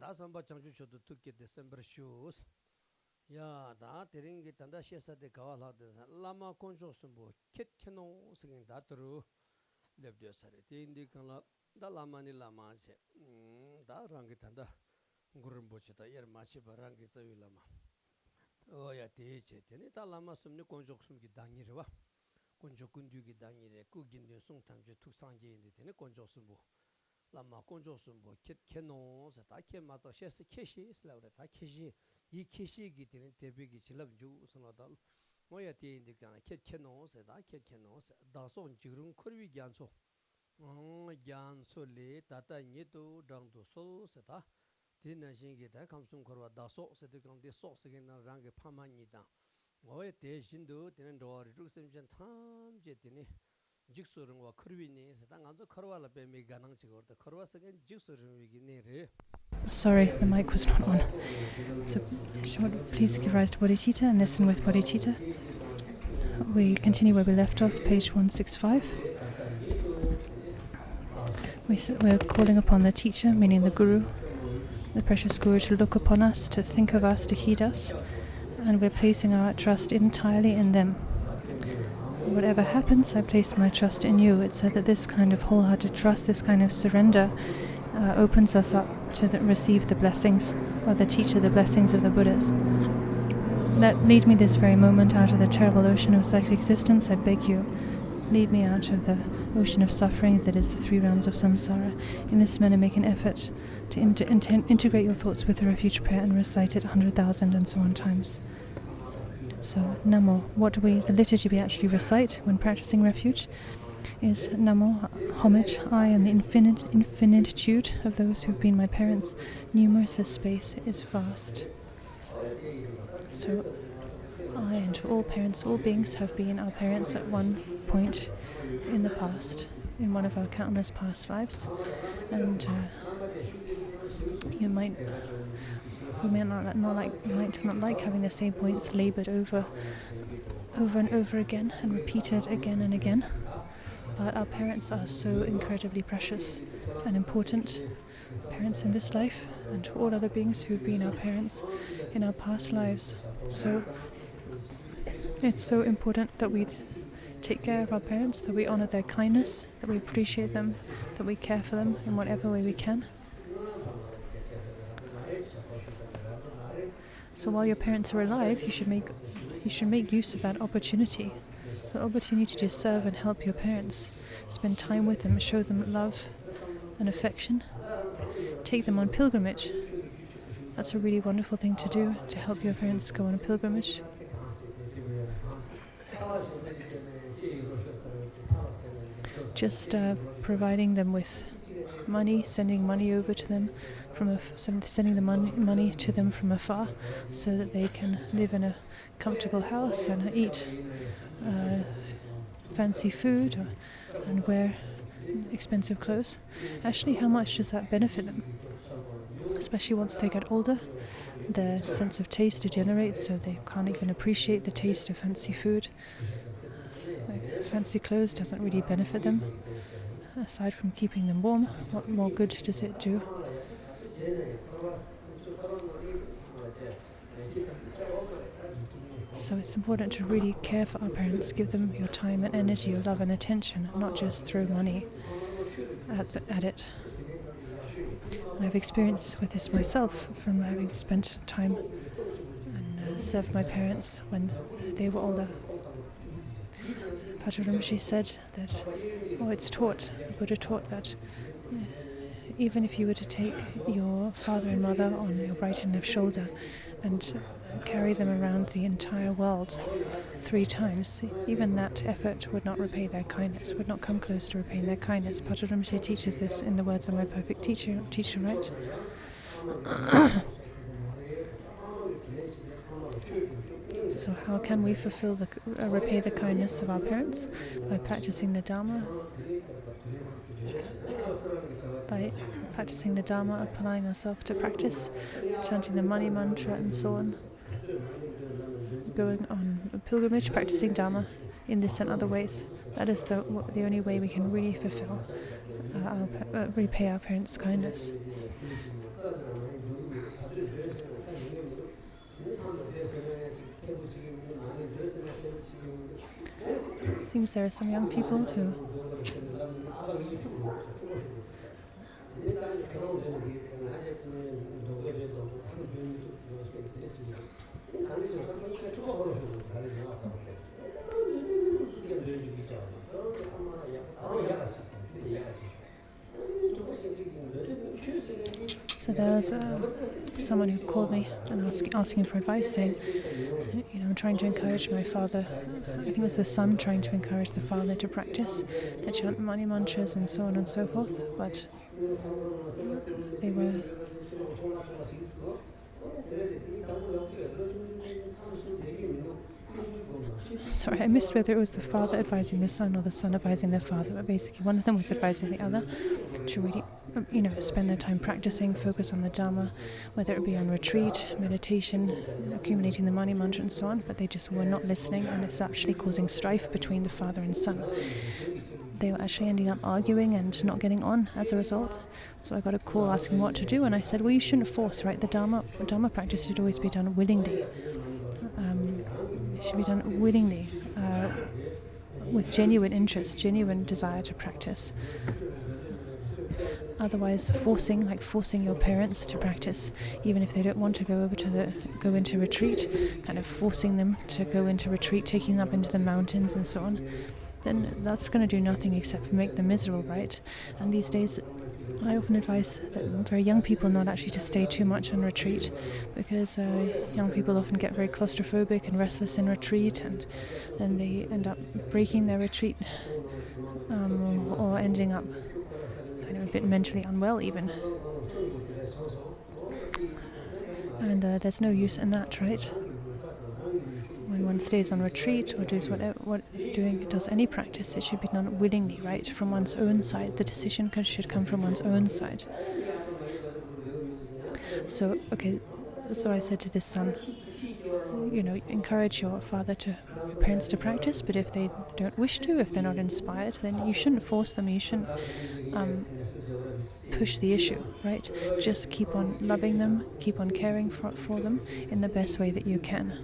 da samba changju chodu tuki December shoes. Ya da teringi tanda shesa de kawala de lama konjo sumbo ket keno singing datru lebde sare. Ti indi kanla da lama ni lama che. Da rangi tanda ngurumbo cheta yer machi barangi sawi lama. Oh ya te che teni da lama sumni konjo sumgi dangirwa. Konjo kundugi dangire ku gindin sung tamje tuksangje indi teni konjo sumbo. Lama konjo sumbo ket keno se ta ke mato shesa keshi slavre ta keshi 이 키시기 되는 대비기 질럽주 선어달 뭐야 뒤에 인디가 켓케노스 다 켓케노스 다소 지금 커비기 안소 간솔리 다다 니도 당도 소스다 디나신기 다 감숨 걸어 다소 세드강데 소스게나 랑게 파마니다 뭐야 대신도 되는 도어리 죽sem전 탐제 되니 직소릉과 커비니 세당 안도 커와라 베미 가능 지거다 커와서게 직소릉이기 내레 Sorry, the mic was not on. So, please give rise to bodhicitta and listen with bodhicitta. We continue where we left off, page 165. We're calling upon the teacher, meaning the guru, the precious guru, to look upon us, to think of us, to heed us, and we're placing our trust entirely in them. Whatever happens, I place my trust in you. It's said that this kind of wholehearted trust, this kind of surrender, opens us up to receive the blessings of the teacher, the blessings of the Buddhas. Lead me this very moment out of the terrible ocean of psychic existence, I beg you. Lead me out of the ocean of suffering that is the 3 realms of samsara. In this manner, make an effort to integrate your thoughts with the refuge prayer and recite it 100,000 and so on times. So, Namo, the liturgy we actually recite when practicing refuge is Namo, homage, I and the infinitude of those who've been my parents. Numerous as space is vast. So I and all parents, all beings have been our parents at one point in the past, in one of our countless past lives. And you might not like having the same points laboured over and over again and repeated again and again. But our parents are so incredibly precious and important. Parents in this life and all other beings who've been our parents in our past lives. So it's so important that we take care of our parents, that we honour their kindness, that we appreciate them, that we care for them in whatever way we can. So while your parents are alive, you should make use of that opportunity. The opportunity to serve and help your parents, spend time with them, show them love and affection, take them on pilgrimage. That's a really wonderful thing to do, to help your parents go on a pilgrimage. Just providing them with money, sending money over to them, sending the money to them from afar, so that they can live in a comfortable house and eat fancy food and wear expensive clothes. Actually, how much does that benefit them? Especially once they get older, their sense of taste degenerates, so they can't even appreciate the taste of fancy food. Fancy clothes doesn't really benefit them. Aside from keeping them warm, what more good does it do? So it's important to really care for our parents, give them your time and energy, your love and attention, not just throw money at it. And I've experienced with this myself from having spent time and served my parents when they were older. Patrul Rinpoche said that, it's taught, the Buddha taught that even if you were to take your father and mother on your right and left shoulder and carry them around the entire world 3 times, even that effort would not repay their kindness, would not come close to repaying their kindness. Patrul Rinpoche teaches this in the words of my perfect teacher, right? So how can we repay the kindness of our parents? By practicing the Dharma. By practicing the Dharma, applying ourselves to practice, chanting the money mantra and so on. Going on a pilgrimage, practicing Dharma in this and other ways. That is the only way we can really fulfill, repay our parents' kindness. Seems there are some young people who So there was someone who called me and asking for advice, saying, I'm trying to encourage my father. I think it was the son trying to encourage the father to practice, to chant money mantras and so on and so forth. But they were. Sorry, I missed whether it was the father advising the son or the son advising the father, but basically one of them was advising the other to really, spend their time practicing, focus on the Dharma, whether it be on retreat, meditation, accumulating the money mantra and so on, but they just were not listening, and it's actually causing strife between the father and son. They were actually ending up arguing and not getting on as a result. So I got a call asking what to do, and I said, well, you shouldn't force, right? The Dharma practice should always be done willingly. It should be done willingly, with genuine interest, genuine desire to practice. Otherwise, forcing your parents to practice, even if they don't want to go into retreat, kind of forcing them to go into retreat, taking them up into the mountains and so on, then that's going to do nothing except for make them miserable, right? And these days, I often advise that very young people not actually to stay too much on retreat, because young people often get very claustrophobic and restless in retreat, and then they end up breaking their retreat or ending up kind of a bit mentally unwell even. And there's no use in that, right? When one stays on retreat or does does any practice, it should be done willingly, right? From one's own side. The decision should come from one's own side. So I said to this son, encourage your parents to practice, but if they don't wish to, if they're not inspired, then you shouldn't force them, you shouldn't push the issue, right? Just keep on loving them, keep on caring for them in the best way that you can.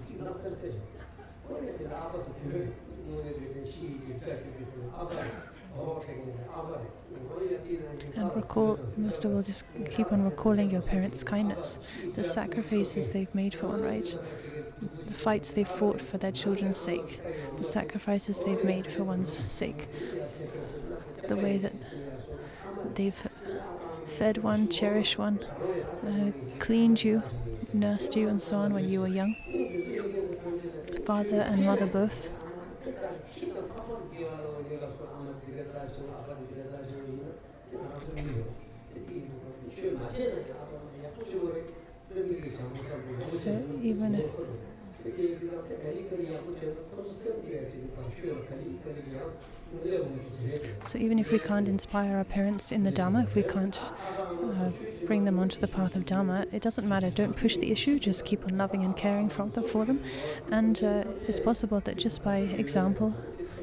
And most of all, just keep on recalling your parents' kindness, the sacrifices they've made for one, right? The fights they've fought for their children's sake, the sacrifices they've made for one's sake, the way that they've fed one, cherished one, cleaned you, nursed you and so on when you were young, father and mother both. So even if we can't inspire our parents in the Dharma, if we can't bring them onto the path of Dharma, it doesn't matter. Don't push the issue. Just keep on loving and caring for them. And it's possible that just by example,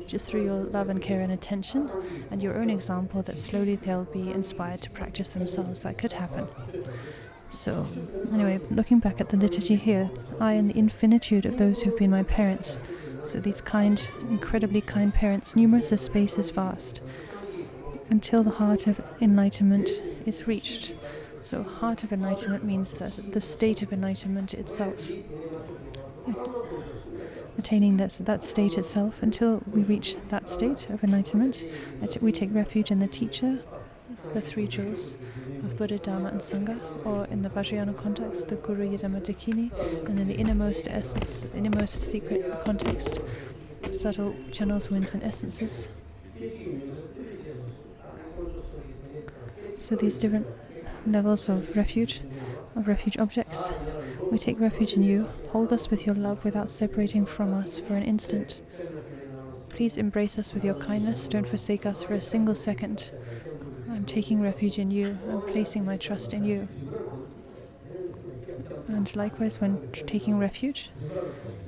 just through your love and care and attention and your own example, that slowly they'll be inspired to practice themselves. That could happen. So, anyway, looking back at the liturgy here, I and the infinitude of those who've been my parents, so these kind, incredibly kind parents, numerous as space is vast, until the heart of enlightenment is reached. So, heart of enlightenment means that the state of enlightenment itself, attaining that state itself. Until we reach that state of enlightenment, we take refuge in the teacher, the three jewels of Buddha, Dharma and Sangha, or in the Vajrayana context, the Guru, Yidamma, Dakini, and in the innermost essence, innermost secret context, subtle channels, winds and essences. So these different levels of refuge objects. We take refuge in you. Hold us with your love without separating from us for an instant. Please embrace us with your kindness. Don't forsake us for a single second. I'm taking refuge in you. I'm placing my trust in you. And likewise, when taking refuge,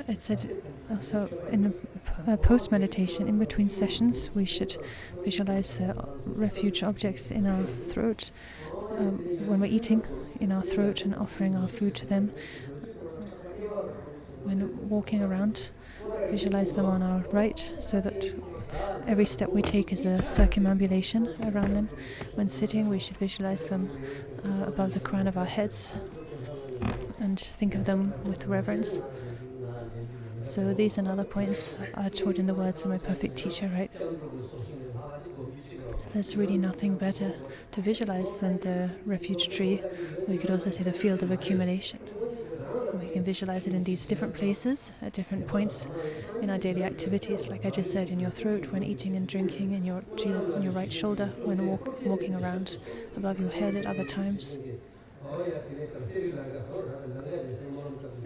it said also in post-meditation, in between sessions, we should visualize the refuge objects in our throat. When we're eating, in our throat, and offering our food to them. When walking around, visualize them on our right, so that every step we take is a circumambulation around them. When sitting, we should visualize them above the crown of our heads and think of them with reverence. So these and other points are taught in the words of my perfect teacher, right? So there's really nothing better to visualize than the refuge tree. We could also say the field of accumulation. We can visualize it in these different places at different points in our daily activities, like I just said, in your throat when eating and drinking, in your right shoulder when walking around, above your head at other times.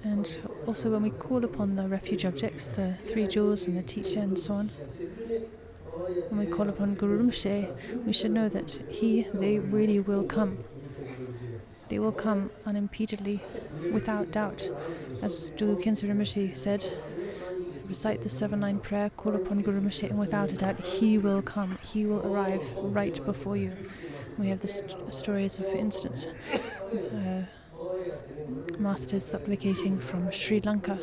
And also when we call upon the refuge objects, the three jewels and the teacher and so on, when we call upon Guru Rinpoche, we should know that they really will come. They will come unimpededly, without doubt. As Dugu Khyentse Rinpoche said, recite the 7-line prayer, call upon Guru Rinpoche, and without a doubt, he will come. He will arrive right before you. We have the stories of, for instance, masters supplicating from Sri Lanka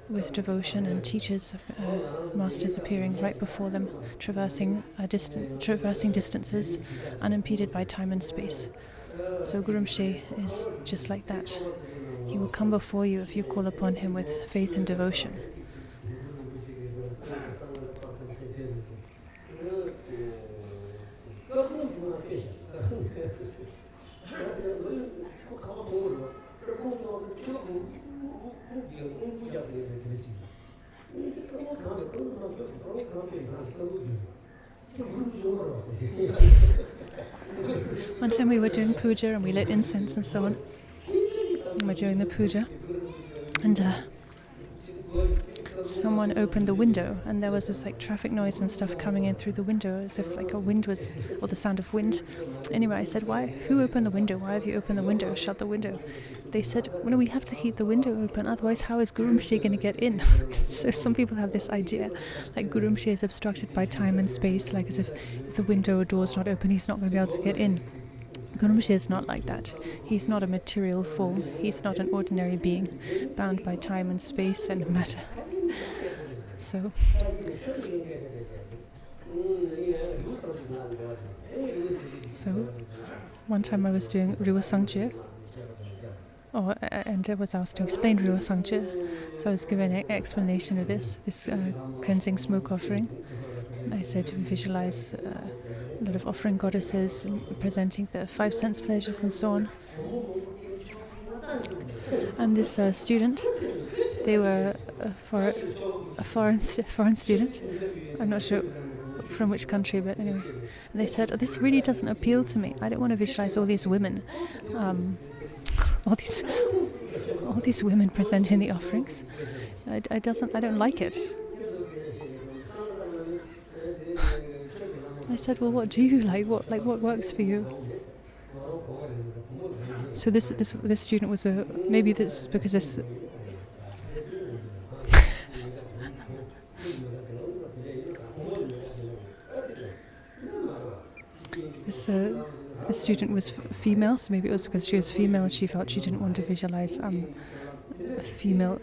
with devotion, and teachers, masters appearing right before them, traversing distances unimpeded by time and space. So Guru Rinpoche is just like that. He will come before you if you call upon him with faith and devotion. One time we were doing puja and we lit incense and so on. And we're doing the puja, and someone opened the window, and there was this like traffic noise and stuff coming in through the window, as if like a wind was, or the sound of wind. Anyway, I said, who opened the window? Why have you opened the window? Shut the window. They said, well, we have to keep the window open, otherwise how is Guru Rinpoche going to get in? So some people have this idea, like Guru Rinpoche is obstructed by time and space, like as if the window or door is not open, he's not going to be able to get in. Guru Rinpoche is not like that. He's not a material form. He's not an ordinary being, bound by time and space and matter. So one time I was doing Ruwa Sangje, and I was asked to explain Ruwa Sangje. So I was given an explanation of this cleansing smoke offering. I said to visualize a lot of offering goddesses representing the 5 sense pleasures and so on. And this student, they were a foreign student. I'm not sure from which country, but anyway. And they said, this really doesn't appeal to me. I don't want to visualize all these women, all these women presenting the offerings. I don't like it. I said, well, what do you like? What works for you? So this student was maybe this because this. This student was female, so maybe it was because she was female and she felt she didn't want to visualize a female,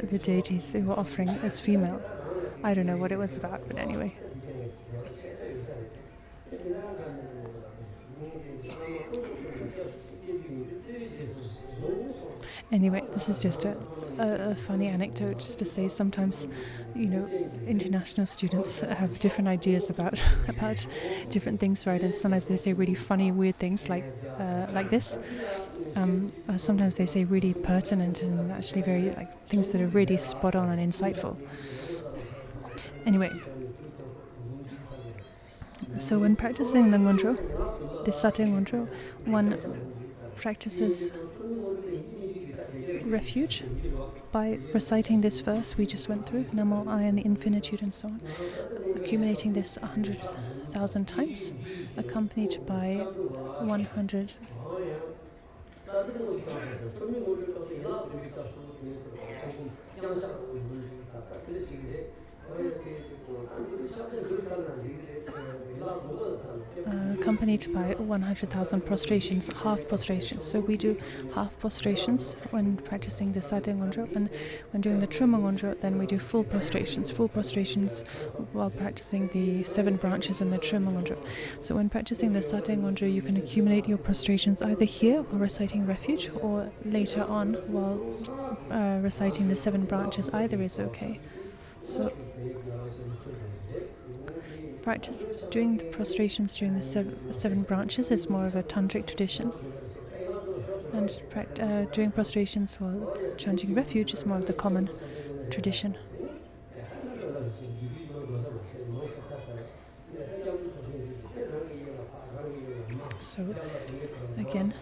the deities who were offering as female. I don't know what it was about, but anyway. Anyway, this is just a funny anecdote, just to say sometimes, international students have different ideas about different things, right? And sometimes they say really funny, weird things like this. Sometimes they say really pertinent and actually very things that are really spot on and insightful. Anyway, so when practicing the Ngondro, the Sate Ngondro, one practices refuge by reciting this verse we just went through, Namo I and the infinitude and so on, accumulating this 100,000 times, accompanied by 100 accompanied by 100,000 prostrations, half prostrations. So we do half prostrations when practicing the Sade Ngondro, and when doing the Truma Ngondro, then we do full prostrations while practicing the 7 branches in the Truma Ngondro. So when practicing the Sade Ngondro, you can accumulate your prostrations either here while reciting refuge, or later on while reciting the 7 branches. Either is okay. So practice doing the prostrations during the 7 branches is more of a tantric tradition, and doing prostrations while chanting refuge is more of the common tradition. So again,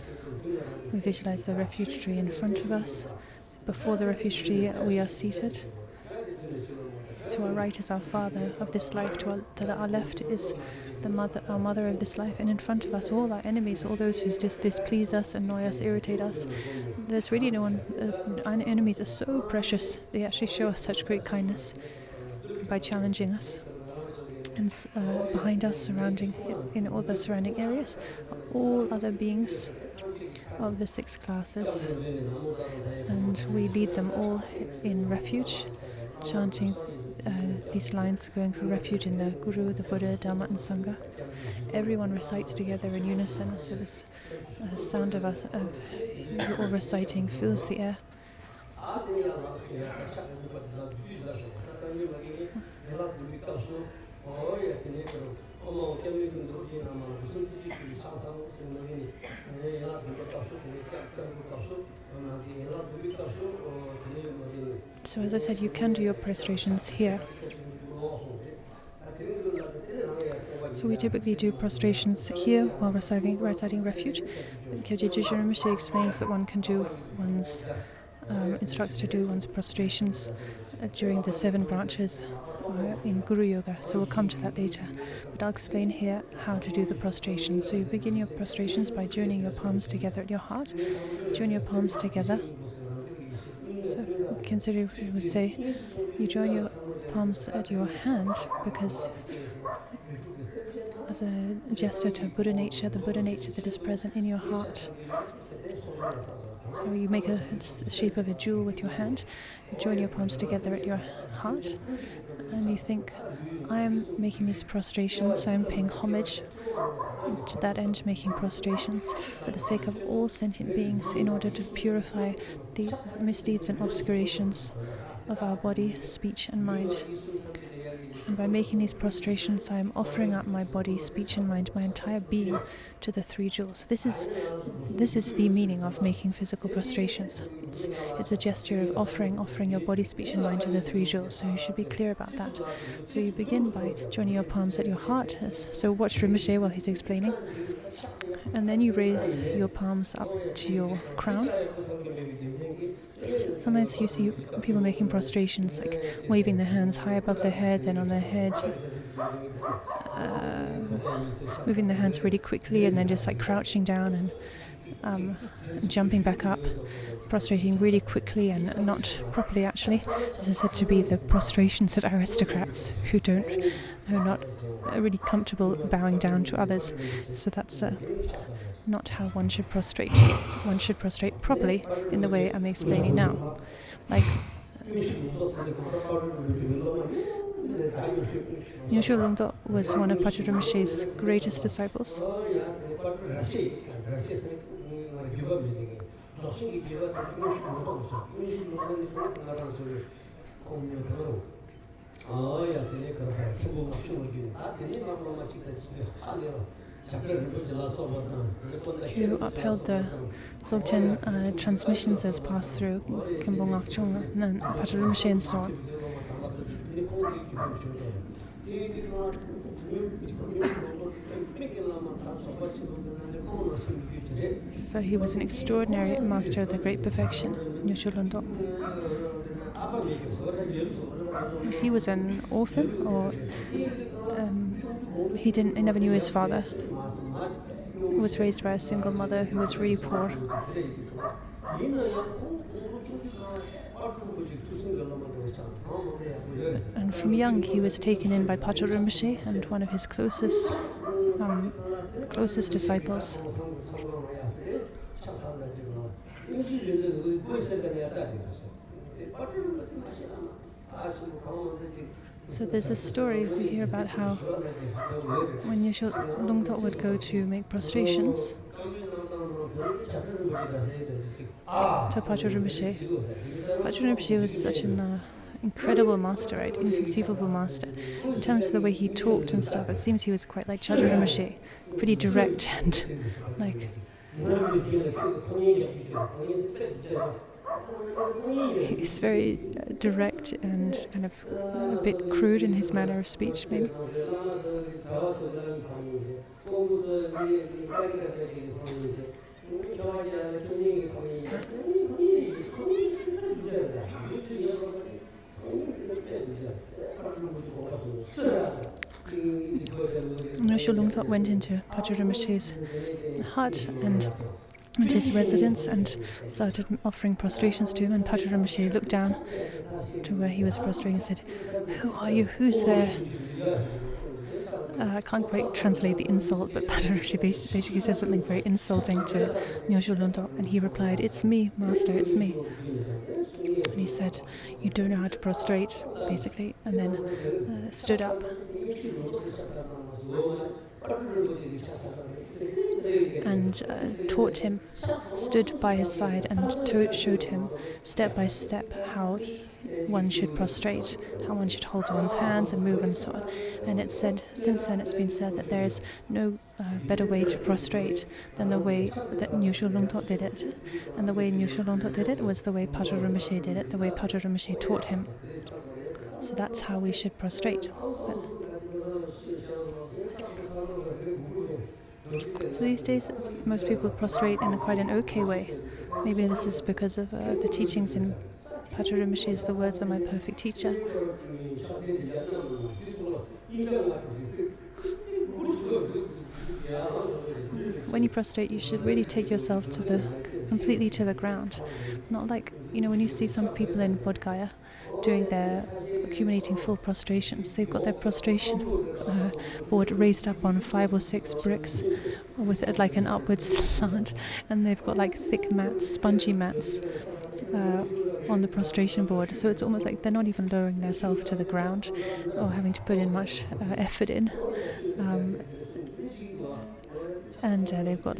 we visualize the refuge tree in front of us. Before the refuge tree, we are seated. To our right is our father of this life. To our left is our mother of this life. And in front of us, all our enemies, all those who displease us, annoy us, irritate us. There's really no one. Our enemies are so precious. They actually show us such great kindness by challenging us. And behind us, in all the surrounding areas, all other beings of the 6 classes. And we lead them all in refuge, chanting these lines, going for refuge in the Guru, the Buddha, Dhamma and Sangha. Everyone recites together in unison, so this sound of us you all reciting fills the air. So as I said, you can do your prostrations here. So we typically do prostrations here while reciting refuge. Kyabje Jishin Rinpoche explains that one can do instructs to do one's prostrations during the 7 branches in Guru Yoga. So we'll come to that later. But I'll explain here how to do the prostration. So you begin your prostrations by joining your palms together at your heart. Join your palms together. So consider, we would say, you join your palms at your hand because as a gesture to Buddha nature, the Buddha nature that is present in your heart. So you make a shape of a jewel with your hand, join your palms together at your heart, and you think, I am making these prostrations, I am paying homage to that end, making prostrations for the sake of all sentient beings in order to purify the misdeeds and obscurations of our body, speech and mind. And by making these prostrations, I am offering up my body, speech and mind, my entire being to the 3 jewels. This is the meaning of making physical prostrations. It's a gesture of offering your body, speech and mind to the 3 jewels. So you should be clear about that. So you begin by joining your palms at your heart. So watch Rinpoche while he's explaining. And then you raise your palms up to your crown. Sometimes you see people making prostrations, like waving their hands high above their head, then on their head, moving their hands really quickly, and then just like crouching down and jumping back up, prostrating really quickly and not properly actually. This is said to be the prostrations of aristocrats who are not really comfortable bowing down to others. So that's not how one should prostrate. One should prostrate properly in the way I'm explaining now. Like Nyosho Lungdo was one of Patrul Rinpoche's greatest disciples. Who upheld the Dzogchen transmissions as passed through Kimbong Akchung and Patrul Rinpoche and so on. So he was an extraordinary master of the great perfection, Nyosho Lungdo. He was an orphan, or he never knew his father. He was raised by a single mother who was really poor. And from young, he was taken in by Patrul Rinpoche and one of his closest disciples. So there's a story we hear about how when Nyosho Lungtok would go to make prostrations to Patrul Rinpoche. Patrul Rinpoche was such an incredible master, right? Inconceivable master. In terms of the way he talked and stuff, it seems he was quite like Chadru Rinpoche, pretty direct and like he's very direct and kind of a bit crude in his manner of speech, maybe. Nyosho Lungtok went into Patrul Rinpoche's hut and his residence and started offering prostrations to him, and Patrul Rinpoche looked down to where he was prostrating and said, "Who are you? Who's there?" I can't quite translate the insult, but Patrul Rinpoche basically said something very insulting to Nyosho Lungtok, and he replied, "It's me, master, it's me." And he said, "You don't know how to prostrate," basically, and then stood up. And taught him, stood by his side and showed him step by step how one should prostrate, how one should hold one's hands and move and so on. And it said, since then it's been said that there is no better way to prostrate than the way that Nyosho Lungtok did it. And the way Nyosho Lungtok did it was the way Patrul Rinpoche did it, the way Patrul Rinpoche taught him. So that's how we should prostrate. So these days, most people prostrate in quite an okay way. Maybe this is because of the teachings in Patrul Rinpoche's "The Words of My Perfect Teacher." When you prostrate, you should really take yourself completely to the ground. Not like, when you see some people in Bodh Gaya doing their accumulating full prostrations, they've got their prostration board raised up on 5 or 6 bricks with like an upwards slant, and they've got like thick mats, spongy mats on the prostration board. So it's almost like they're not even lowering themselves to the ground or having to put in much effort in. And they've got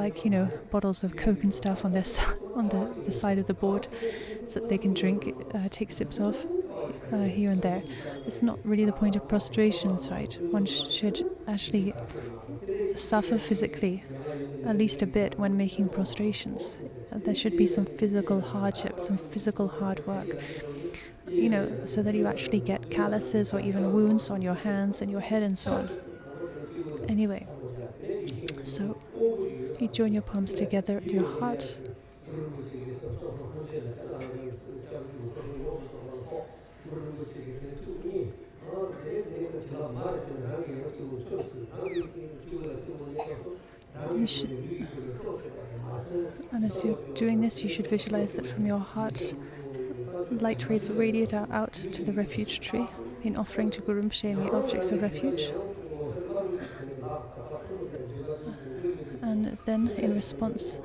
bottles of Coke and stuff on this on the side of the board, so that they can drink, take sips of here and there. It's not really the point of prostrations, right? One should actually suffer physically, at least a bit, when making prostrations. There should be some physical hardship, some physical hard work, so that you actually get calluses or even wounds on your hands and your head and so on. Anyway, so you join your palms together at your heart. And as you're doing this, you should visualize that from your heart, light rays radiate out to the refuge tree in offering to Guru Rinpoche and the objects of refuge. And then, in response,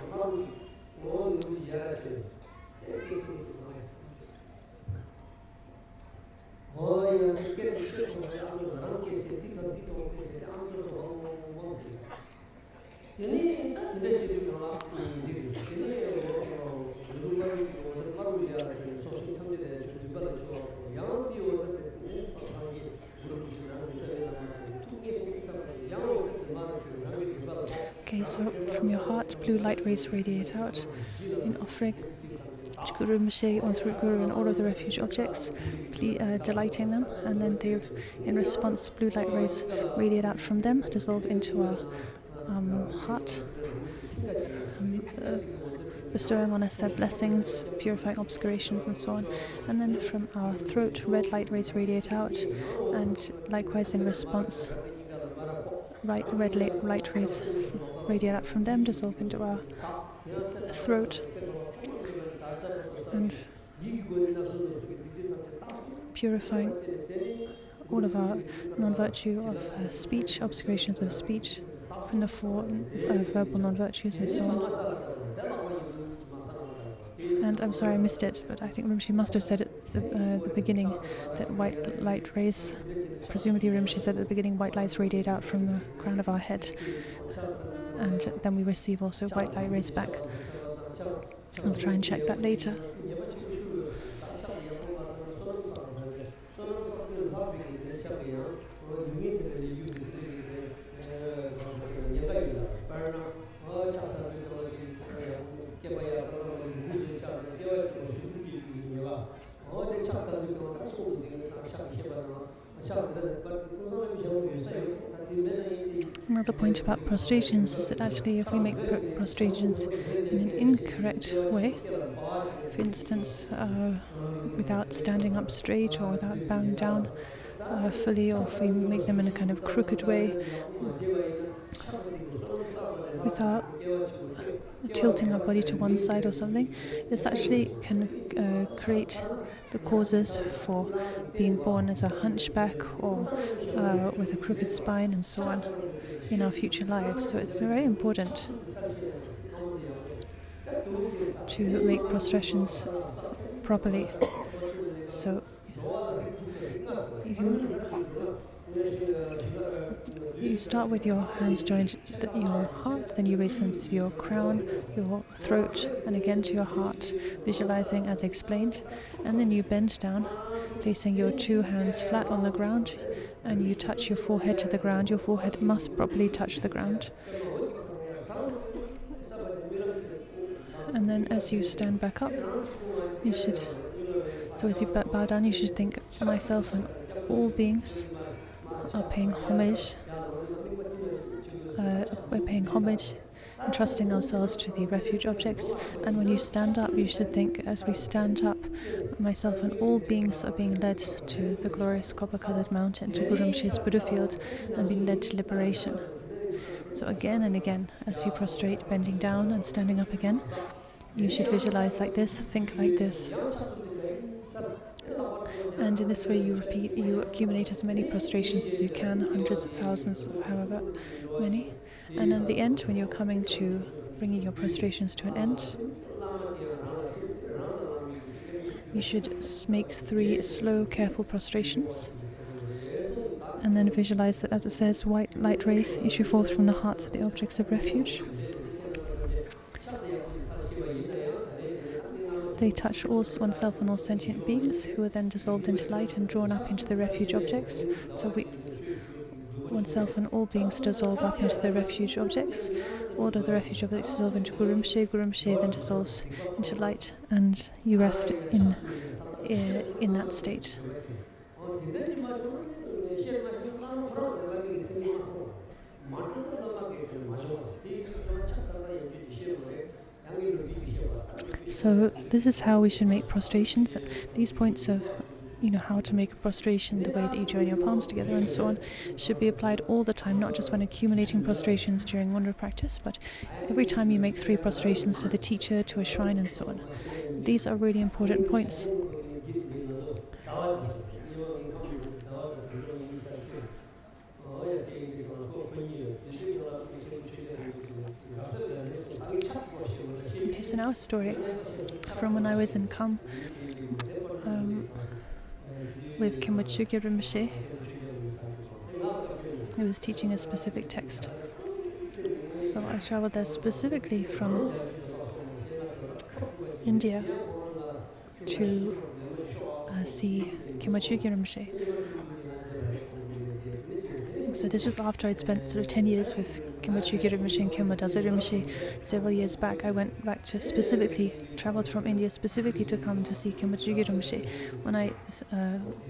okay, so from your heart, blue light rays radiate out in offering to Guru Rinpoche, One Spirit Guru, and all of the refuge objects, delighting them, and then they, in response, blue light rays radiate out from them, dissolve into our heart, bestowing on us their blessings, purifying obscurations and so on. And then from our throat, red light rays radiate out, and likewise in response, red light rays radiate out from them, dissolve into our throat, and purifying all of our non-virtue of speech, obscurations of speech, from the four verbal non-virtues and so on. And I'm sorry I missed it, but I think Rinpoche must have said at the beginning that white light rays, presumably Rinpoche said at the beginning, white lights radiate out from the crown of our head, and then we receive also white light rays back. I'll try and check that later. Another point about prostrations is that actually if we make prostrations in an incorrect way, for instance, without standing up straight or without bowing down fully, or if we make them in a kind of crooked way, without tilting our body to one side or something, this actually can create the causes for being born as a hunchback or with a crooked spine and so on in our future lives. So it's very important to make prostrations properly. So you start with your hands joined at your heart, then you raise them to your crown, your throat, and again to your heart, visualizing as explained. And then you bend down, placing your two hands flat on the ground, and you touch your forehead to the ground. Your forehead must properly touch the ground. And then as you stand back up, as you bow down, you should think, myself and all beings are paying homage. We're paying homage, entrusting ourselves to the refuge objects. And when you stand up, you should think, as we stand up, myself and all beings are being led to the glorious copper-colored mountain, to Guru Rinpoche's Buddha field, and being led to liberation. So again and again, as you prostrate, bending down and standing up again, you should visualize like this, think like this. And in this way you accumulate as many prostrations as you can, hundreds of thousands, however many. And at the end, when you're coming to bringing your prostrations to an end, you should make 3 slow, careful prostrations. And then visualize that, as it says, white light rays issue forth from the hearts of the objects of refuge. They touch oneself and all sentient beings, who are then dissolved into light and drawn up into the refuge objects. So oneself and all beings dissolve up into the refuge objects. All of the refuge objects dissolve into Guru Rinpoche. Guru Rinpoche then dissolves into light, and you rest in that state. So this is how we should make prostrations. These points of, how to make a prostration, the way that you join your palms together and so on, should be applied all the time, not just when accumulating prostrations during Ngondro practice, but every time you make 3 prostrations to the teacher, to a shrine and so on. These are really important points. Okay, so now a story from when I was in Kham with Kimachugya Rinpoche, who was teaching a specific text. So I traveled there specifically from India to see Kimachugya Rinpoche. So this was after I'd spent sort of 10 years with Kimachugya Rinpoche and Khenpo Dazo Rinpoche. Several years back, I went back to travelled from India specifically to come to see Kimachugya Rinpoche. When I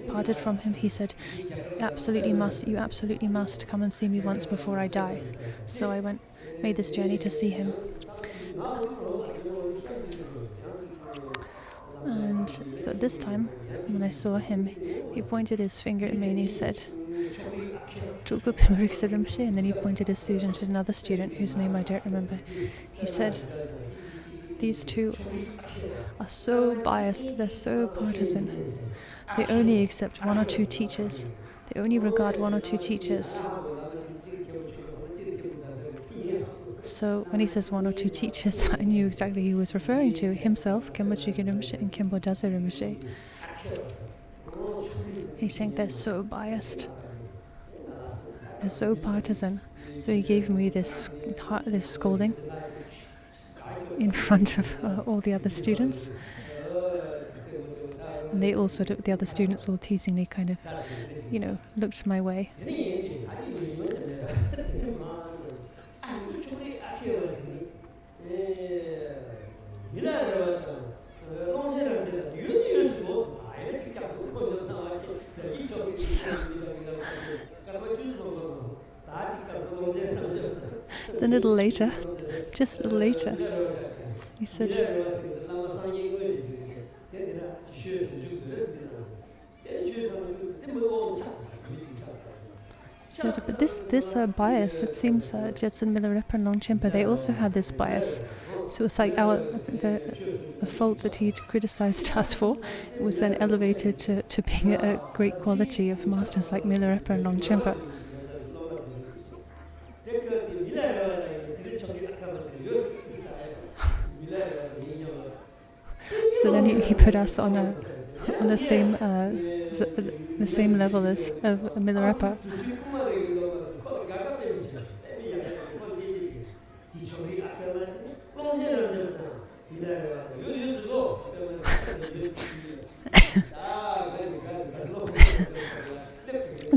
parted from him, he said, you absolutely must come and see me once before I die. So I made this journey to see him. And so this time, when I saw him, he pointed his finger at me and he said, and then he pointed his student at another student whose name I don't remember. He said, these two are so biased, they're so partisan. They only accept 1 or 2 teachers. They only regard one or two teachers. So when he says one or two teachers, I knew exactly who he was referring to: himself, Khenpo Chögyam Rinpoche, and Khenpo Daze Rinpoche. He's saying they're so biased, they're so partisan. So he gave me this scolding in front of all the other students. And they all the other students all teasingly kind of, looked my way. Then a little later, just a little later, he said, but this bias, it seems Jetsun Milarepa and Longchenpa, they also had this bias. So it's like the fault that he'd criticized us for, it was then elevated to being a great quality of masters like Milarepa and Longchenpa. So then he put us on the same level as of Milarepa.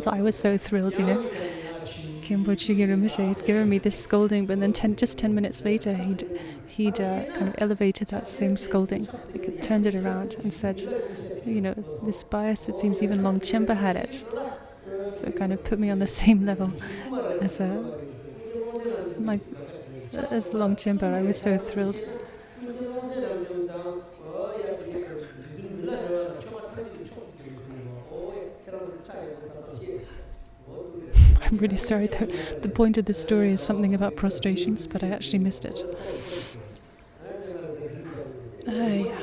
So I was so thrilled, Khenpo Chögyam Rinpoche had given me this scolding, but then just 10 minutes later, he'd kind of elevated that same scolding, turned it around and said, this bias, it seems even Longchenpa had it. So it kind of put me on the same level as Longchenpa. I was so thrilled. I'm really sorry, the point of the story is something about prostrations, but I actually missed it. Yeah.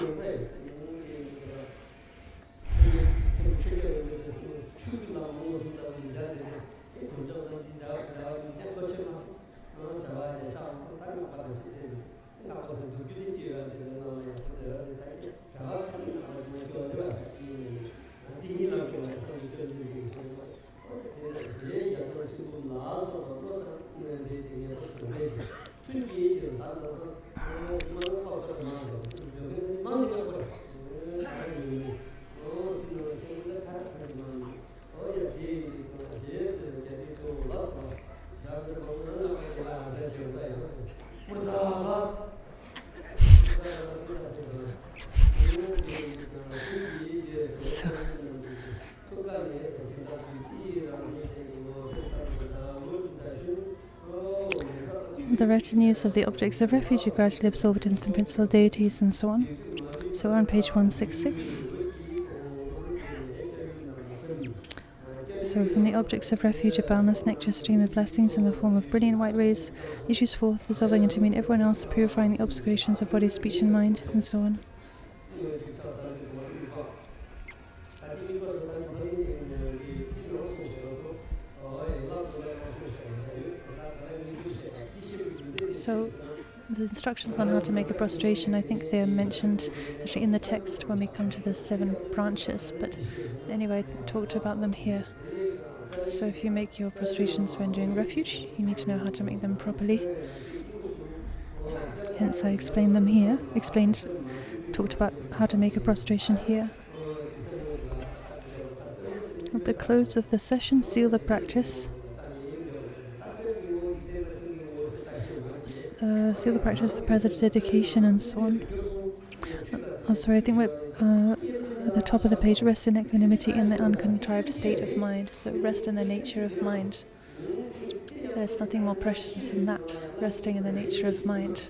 The retinues of the objects of refuge are gradually absorbed into the principal deities and so on. So we're on page 166. So from the objects of refuge, a boundless nectar stream of blessings in the form of brilliant white rays issues forth, dissolving into me and everyone else, purifying the obscurations of body, speech and mind, and so on. So the instructions on how to make a prostration, I think they're mentioned actually in the text when we come to the 7 branches, but anyway, I talked about them here. So if you make your prostrations when doing refuge, you need to know how to make them properly. Hence I explained them here, talked about how to make a prostration here. At the close of the session, seal the practice. Seal the practice, the prayers of dedication, and so on. Sorry, I think we're at the top of the page. Rest in equanimity in the uncontrived state of mind. So rest in the nature of mind. There's nothing more precious than that, resting in the nature of mind.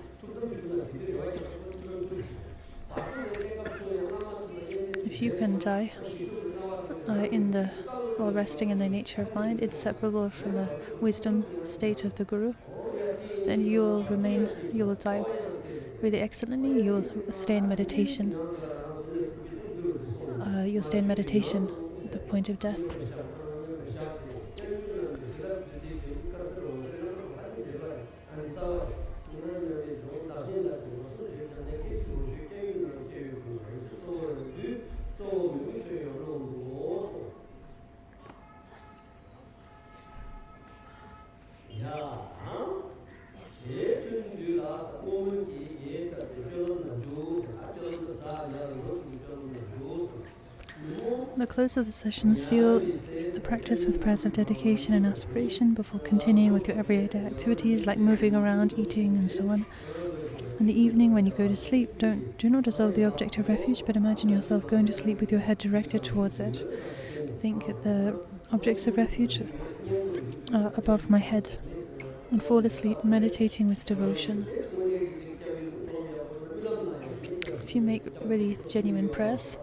If you can die while resting in the nature of mind, inseparable from a wisdom state of the Guru, then you will die really excellently. You will stay in meditation. You'll stay in meditation at the point of death. The close of the session, seal the practice with prayers of dedication and aspiration before continuing with your everyday activities like moving around, eating, and so on. In the evening, when you go to sleep, do not dissolve the object of refuge, but imagine yourself going to sleep with your head directed towards it. Think the objects of refuge are above my head, and fall asleep meditating with devotion. If you make really genuine prayers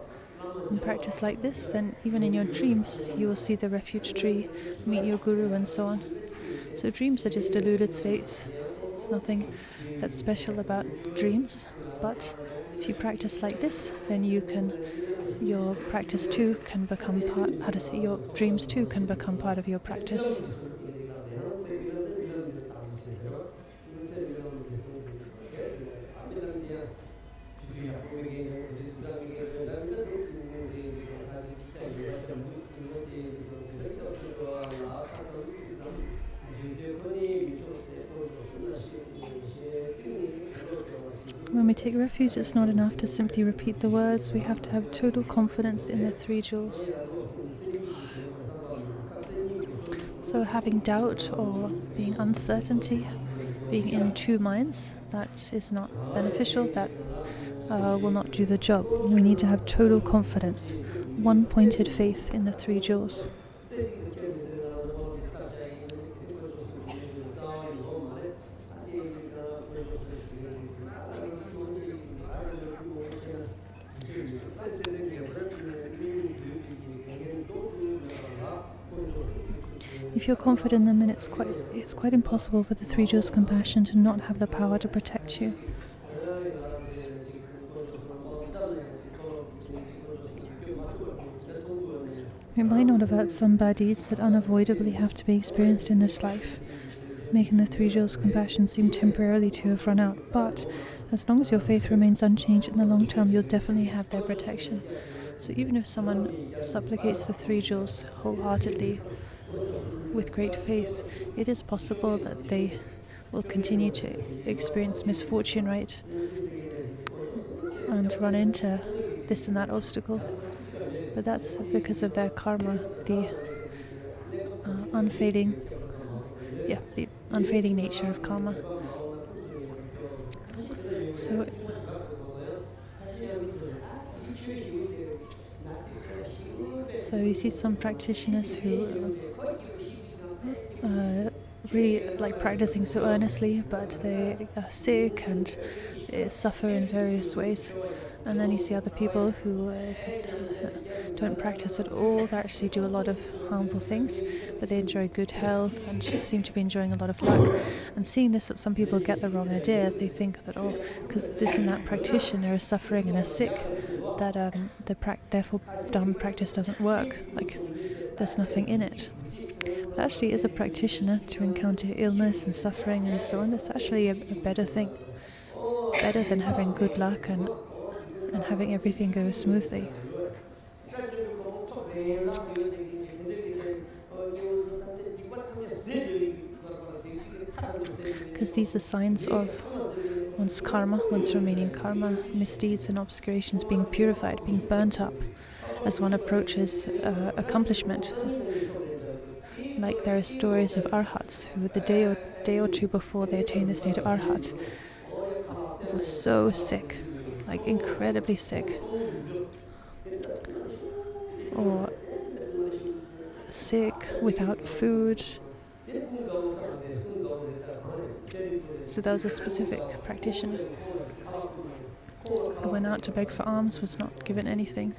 and practice like this, then even in your dreams you will see the refuge tree, meet your guru, and so on. So dreams are just deluded states. There's nothing that's special about dreams, but if you practice like this, then your practice too can become your dreams too can become part of your practice. When we take refuge, it's not enough to simply repeat the words. We have to have total confidence in the three jewels. So having doubt or being uncertainty, being in two minds, that is not beneficial. That will not do the job. We need to have total confidence, one-pointed faith in the three jewels. If you're confident in them, then it's quite impossible for the three jewels' compassion to not have the power to protect you. It might not avert some bad deeds that unavoidably have to be experienced in this life, making the three jewels' compassion seem temporarily to have run out, but as long as your faith remains unchanged in the long term, you'll definitely have their protection. So even if someone supplicates the three jewels wholeheartedly, with great faith, it is possible that they will continue to experience misfortune, right? And run into this and that obstacle. But that's because of their karma, the unfading nature of karma. So you see some practitioners who really like practicing so earnestly, but they are sick and suffer in various ways. And then you see other people who don't practice at all. They actually do a lot of harmful things, but they enjoy good health and seem to be enjoying a lot of luck. And seeing this, that some people get the wrong idea. They think that, because this and that practitioner is suffering and is sick, that therefore Dharma practice doesn't work. Like, there's nothing in it. But actually, as a practitioner, to encounter illness and suffering and so on, that's actually a better thing. Better than having good luck and having everything go smoothly. Because these are signs of one's karma, one's remaining karma, misdeeds and obscurations being purified, being burnt up as one approaches accomplishment. Like there are stories of arhats who the day or two before they attain the state of arhat were so sick, like incredibly sick, or sick without food. So there was a specific practitioner who went out to beg for alms, was not given anything.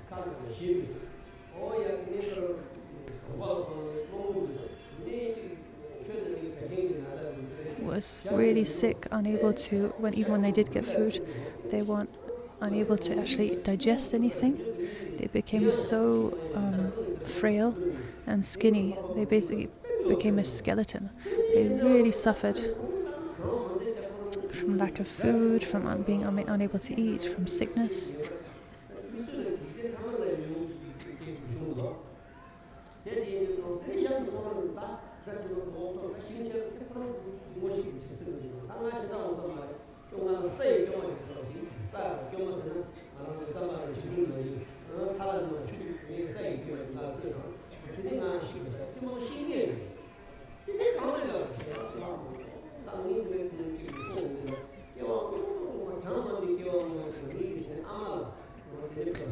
Was really sick, unable to, even when they did get food, they weren't unable to actually digest anything. They became so frail and skinny. They basically became a skeleton. They really suffered from lack of food, from being unable to eat, from sickness.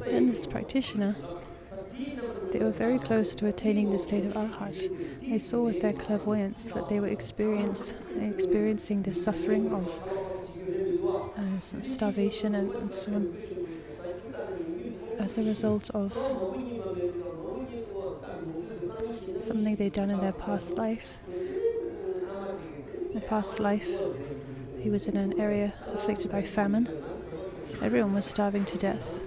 And this practitioner, they were very close to attaining the state of arhat. They saw with their clairvoyance that they were experiencing the suffering of starvation and so on as a result of something they'd done in their past life. In the past life, he was in an area afflicted by famine. Everyone was starving to death.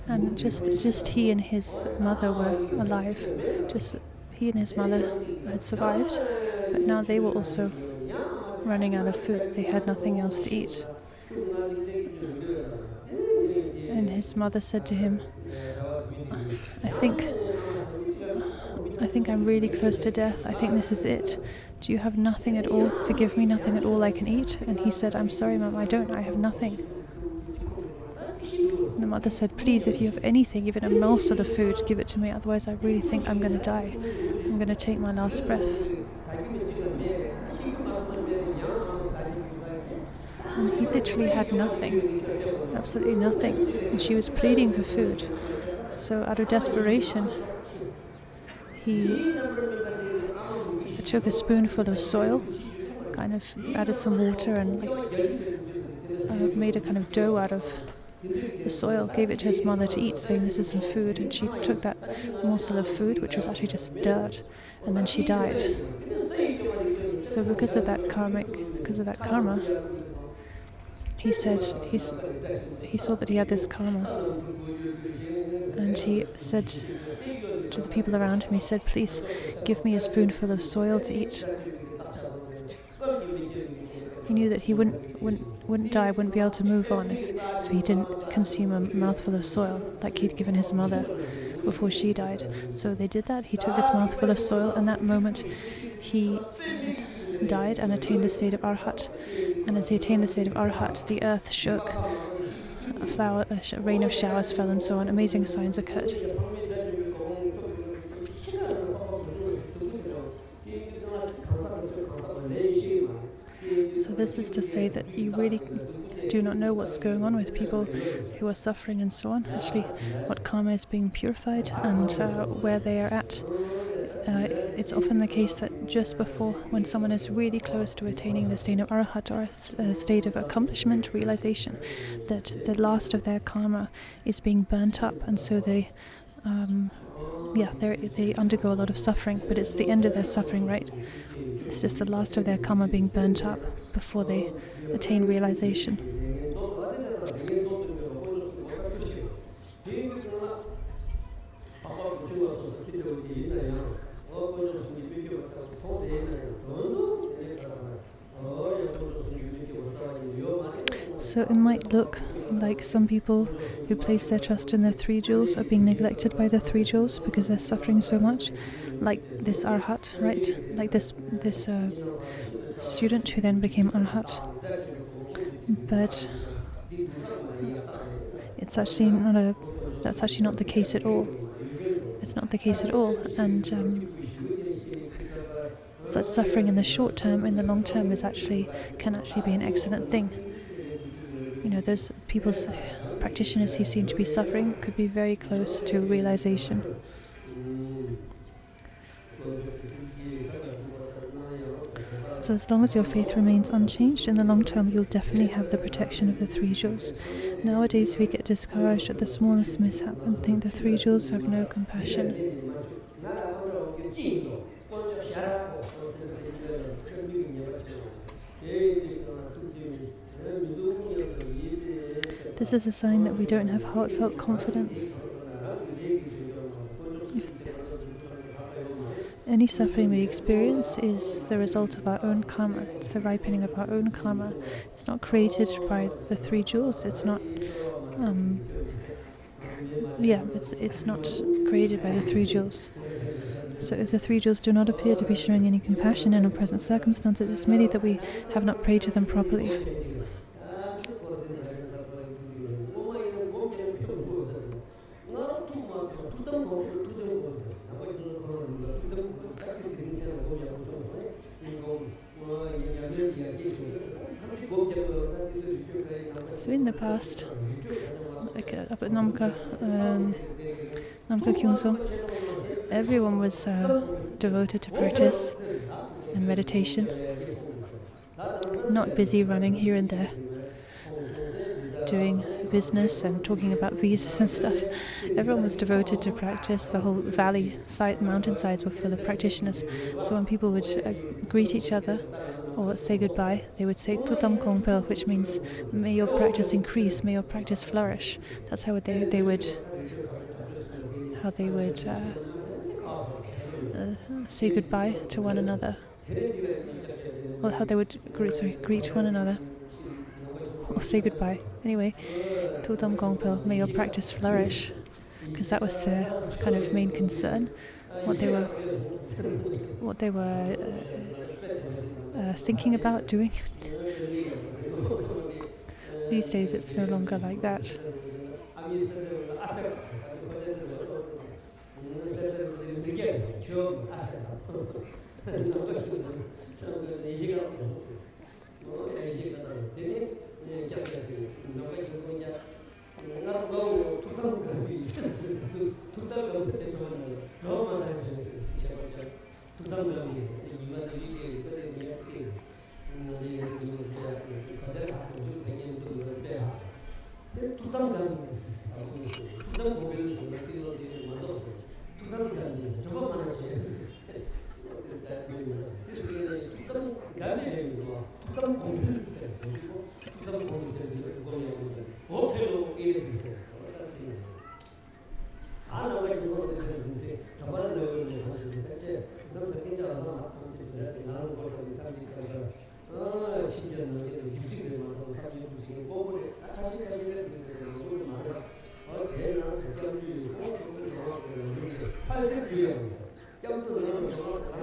And just he and his mother were alive. Just he and his mother had survived, but now they were also running out of food. They had nothing else to eat. And his mother said to him, I think I'm really close to death. I think this is it. Do you have nothing at all to give me, nothing at all I can eat? And he said, I'm sorry, Mom, I don't. I have nothing. And the mother said, please, if you have anything, even a morsel of food, give it to me. Otherwise, I really think I'm going to die. I'm going to take my last breath. And he literally had nothing, absolutely nothing. And she was pleading for food. So out of desperation, he took a spoonful of soil, kind of added some water and made a kind of dough out of the soil, gave it to his mother to eat, saying this is some food, and she took that morsel of food, which was actually just dirt, and then she died. So because of that karma, he said he saw that he had this karma, and he said to the people around him, he said, please give me a spoonful of soil to eat. He knew that he wouldn't die, wouldn't be able to move on if he didn't consume a mouthful of soil like he'd given his mother before she died. So they did that. He took this mouthful of soil, and that moment he died and attained the state of arhat. And as he attained the state of arhat, the earth shook, a rain of showers fell, and so on. Amazing signs occurred. So this is to say that you really do not know what's going on with people who are suffering and so on. Actually, what karma is being purified and where they are at. It's often the case that just before, when someone is really close to attaining the state of arhat or a state of accomplishment, realization, that the last of their karma is being burnt up, and so they undergo a lot of suffering, but it's the end of their suffering, right? It's just the last of their karma being burnt up before they attain realization. So it might look like some people who place their trust in the three jewels are being neglected by the three jewels because they're suffering so much, like this arhat, right? Like this student who then became arhat. But that's actually not the case at all. It's not the case at all, and such suffering in the short term, in the long term, can actually be an excellent thing. You know, those people's practitioners who seem to be suffering could be very close to realization. So as long as your faith remains unchanged, in the long term you'll definitely have the protection of the three jewels. Nowadays we get discouraged at the smallest mishap and think the three jewels have no compassion. This is a sign that we don't have heartfelt confidence. If any suffering we experience is the result of our own karma. It's the ripening of our own karma. It's not created by the three jewels. It's not. It's not created by the three jewels. So if the three jewels do not appear to be showing any compassion in our present circumstances, it's merely that we have not prayed to them properly. So in the past, like up at Namka Kyungsung, everyone was devoted to practice and meditation, not busy running here and there, doing business and talking about visas and stuff. Everyone was devoted to practice. The whole mountainsides were full of practitioners. So when people would greet each other or say goodbye, they would say "Tutam Kongpel," which means "May your practice increase, may your practice flourish." That's how they would say goodbye to one another. Well, how they would greet one another or say goodbye. Anyway, Tutam Gongpel, may your practice flourish, because that was their kind of main concern. What they were thinking about doing. These days, it's no longer like that.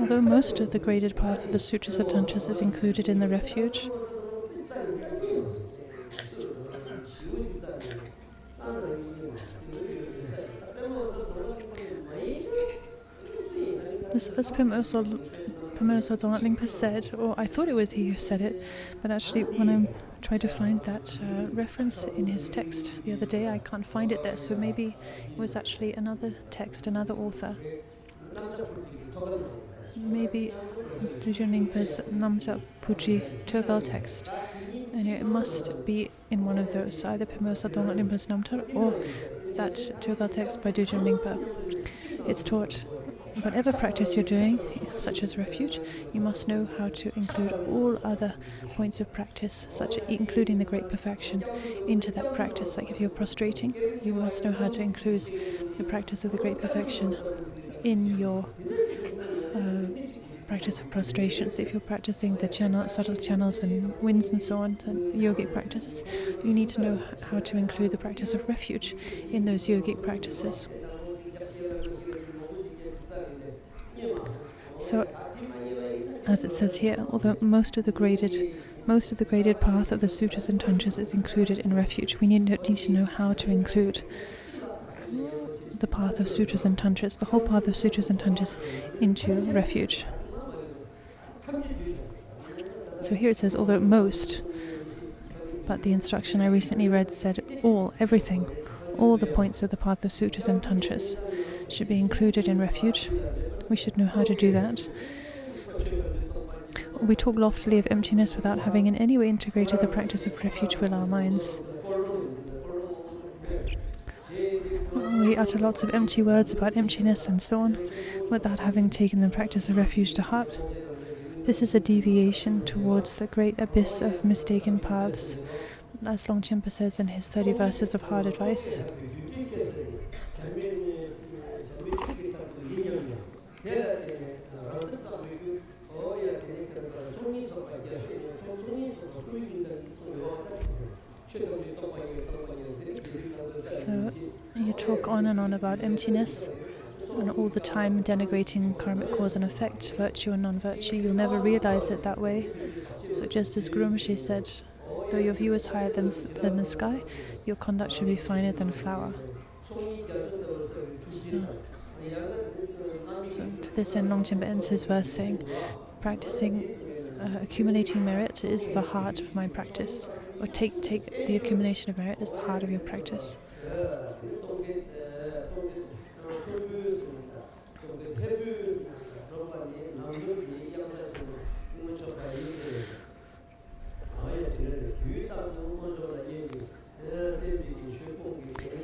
Although most of the graded path of the Sutras and Tantras is included in the refuge, this was Pimosol Dongling said, or I thought it was he who said it, but actually when I tried to find that reference in his text the other day, I can't find it there, so maybe it was actually another text, another author. Maybe Dujun Rinpoche's Namta Puji Turgal text. And it must be in one of those, either Pimosa Dongla Rinpoche's Namtar or that Turgal text by Dujun Rinpoche. It's taught, whatever practice you're doing, such as refuge, you must know how to include all other points of practice, including the great perfection, into that practice. Like if you're prostrating, you must know how to include the practice of the great perfection in your practice of prostrations. If you're practicing the subtle channels and winds and so on, and yogic practices, you need to know how to include the practice of refuge in those yogic practices. So, as it says here, although most of the graded path of the Sutras and Tantras is included in refuge, we need to know how to include the path of Sutras and Tantras, the whole path of Sutras and Tantras, into refuge. So here it says, although most, but the instruction I recently read said everything, all the points of the path of Sutras and Tantras should be included in refuge. We should know how to do that. We talk loftily of emptiness without having in any way integrated the practice of refuge with our minds. We utter lots of empty words about emptiness and so on, without having taken the practice of refuge to heart. This is a deviation towards the great abyss of mistaken paths, as Longchenpa says in his 30 verses of hard advice. So you talk on and on about emptiness, and all the time denigrating karmic cause and effect, virtue and non-virtue. You'll never realize it that way. So just as Guru Rinpoche said, though your view is higher than the sky, your conduct should be finer than a flower. So to this end, Longchenpa ends his verse saying, practicing, accumulating merit is the heart of my practice. Or take the accumulation of merit as the heart of your practice.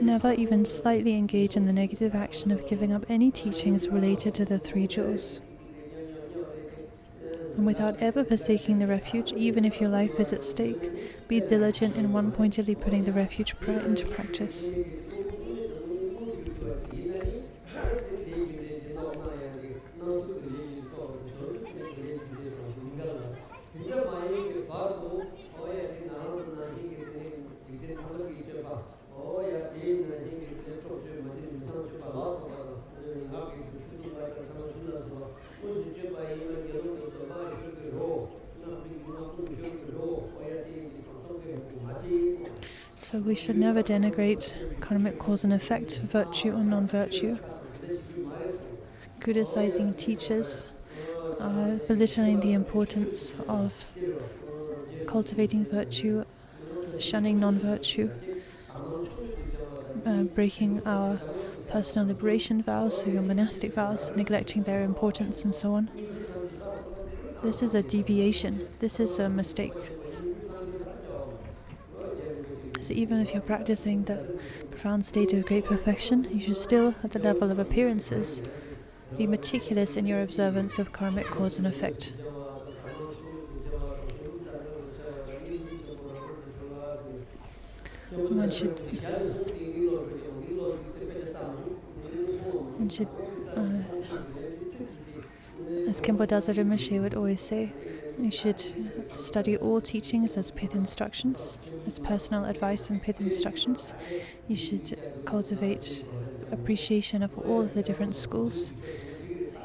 Never even slightly engage in the negative action of giving up any teachings related to the three jewels. And without ever forsaking the refuge, even if your life is at stake, be diligent in one-pointedly putting the refuge prayer into practice. So we should never denigrate karmic cause and effect, virtue or non-virtue, criticizing teachers, belittling the importance of cultivating virtue, shunning non-virtue, breaking our personal liberation vows, so your monastic vows, neglecting their importance and so on. This is a deviation. This is a mistake. So even if you're practicing the profound state of great perfection, you should still, at the level of appearances, be meticulous in your observance of karmic cause and effect. One should as Khenpo Daza Rinpoche would always say, you should study all teachings as pith instructions, as personal advice and pith instructions. You should cultivate appreciation of all of the different schools.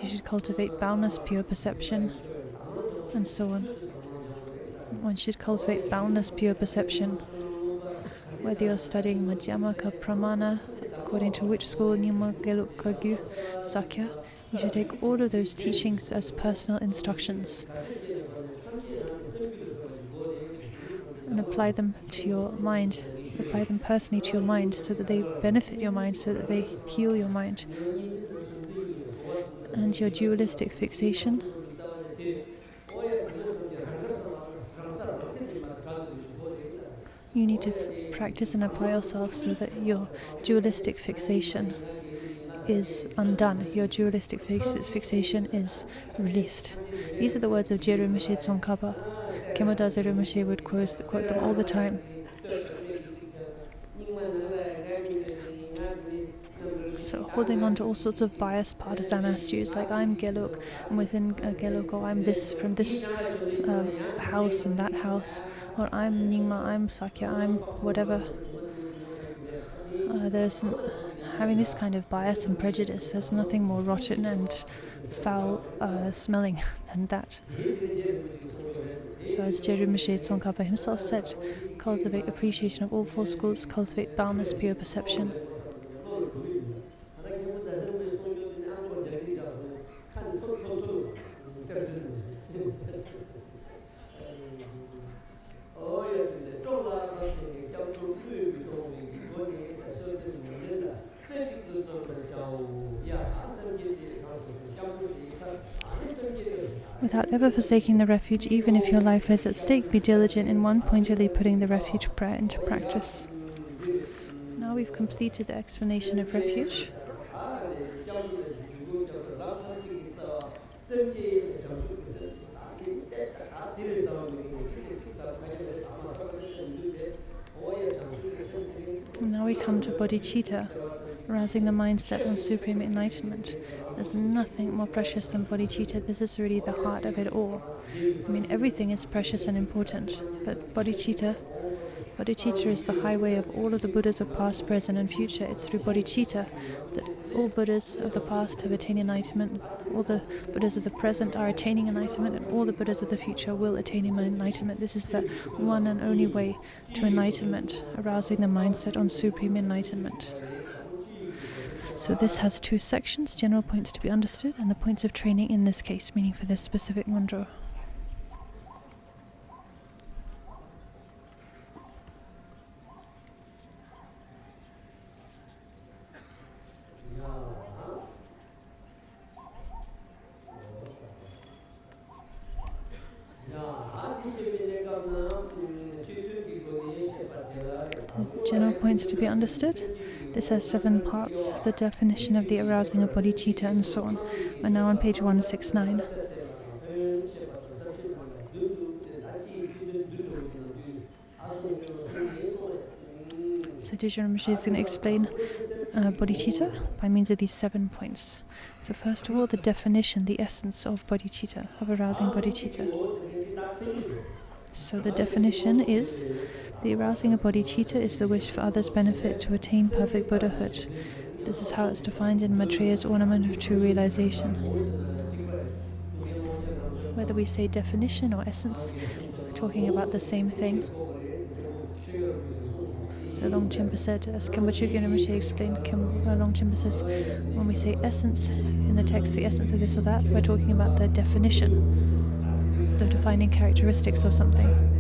You should cultivate boundless pure perception, and so on. One should cultivate boundless pure perception. Whether you're studying Madhyamaka Pramana, according to which school, Nyingma, Geluk, Kagyu, Sakya, you should take all of those teachings as personal instructions and apply them to your mind, apply them personally to your mind so that they benefit your mind, so that they heal your mind. And your dualistic fixation, you need to practice and apply yourself so that your dualistic fixation is undone, your dualistic fixation is released. These are the words of Jeru Mishe Tsongkhapa. Khenpo Daza Rinpoche would quote them all the time. So holding on to all sorts of biased partisan attitudes, like I'm Geluk, and within Geluk, or I'm this from this house and that house, or I'm Nyingma, I'm Sakya, I'm whatever. Having this kind of bias and prejudice, there's nothing more rotten and foul smelling than that. So as Jeru Mishe Tsongkhapa himself said, cultivate appreciation of all four schools, cultivate boundless pure perception. Without ever forsaking the refuge, even if your life is at stake, be diligent in one-pointedly putting the refuge prayer into practice. Now we've completed the explanation of refuge. come to bodhicitta, arousing the mindset on supreme enlightenment. There's nothing more precious than bodhicitta. This is really the heart of it all. I mean, everything is precious and important, but bodhicitta is the highway of all of the Buddhas of past, present, and future. It's through bodhicitta that all Buddhas of the past have attained enlightenment, all the Buddhas of the present are attaining enlightenment, and all the Buddhas of the future will attain enlightenment. This is the one and only way to enlightenment, arousing the mindset on supreme enlightenment. So this has two sections, general points to be understood, and the points of training in this case, meaning for this specific Ngondro. General points to be understood. This has 7 parts, the definition of the arousing of bodhicitta and so on. We're now on page 169. So Dujun Rinpoche is going to explain bodhicitta by means of these 7 points. So first of all, the definition, the essence of bodhicitta, of arousing bodhicitta. So the definition is, the arousing of bodhicitta is the wish for others' benefit to attain perfect Buddhahood. This is how it's defined in Maitreya's Ornament of True Realization. Whether we say definition or essence, we're talking about the same thing. So Longchenpa said, as Khenpo Chögyam Rinpoche explained, Longchenpa says, when we say essence in the text, the essence of this or that, we're talking about the definition, the defining characteristics of something.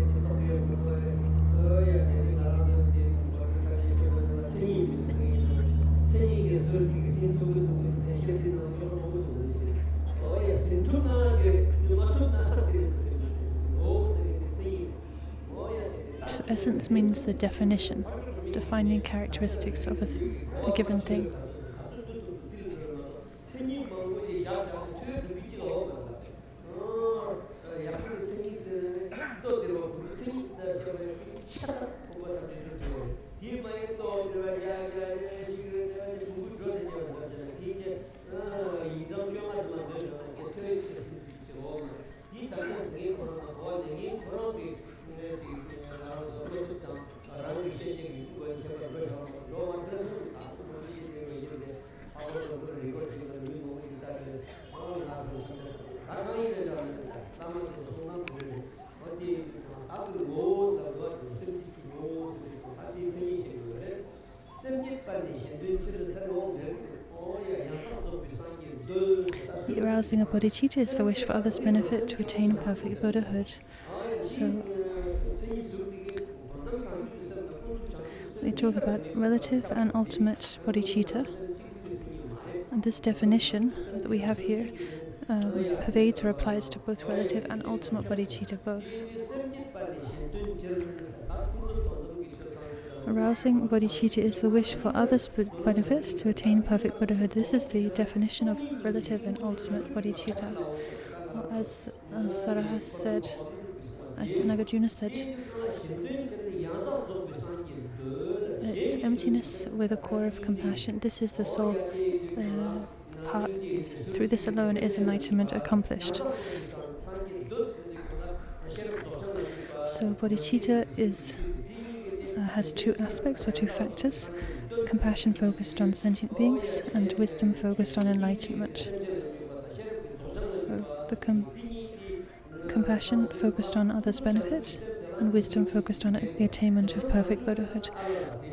So essence means the definition, defining characteristics of a given thing. The arousing of bodhicitta is the wish for others' benefit to attain perfect Buddhahood. So we talk about relative and ultimate bodhicitta. And this definition that we have here pervades or applies to both relative and ultimate bodhicitta both. Arousing bodhicitta is the wish for others' benefit to attain perfect Buddhahood. This is the definition of relative and ultimate bodhicitta. As Sarahas said, as Nagarjuna said, it's emptiness with a core of compassion. This is the sole part. Through this alone is enlightenment accomplished. So bodhicitta has 2 aspects or 2 factors: compassion focused on sentient beings and wisdom focused on enlightenment. So the compassion focused on others' benefit and wisdom focused on the attainment of perfect Buddhahood.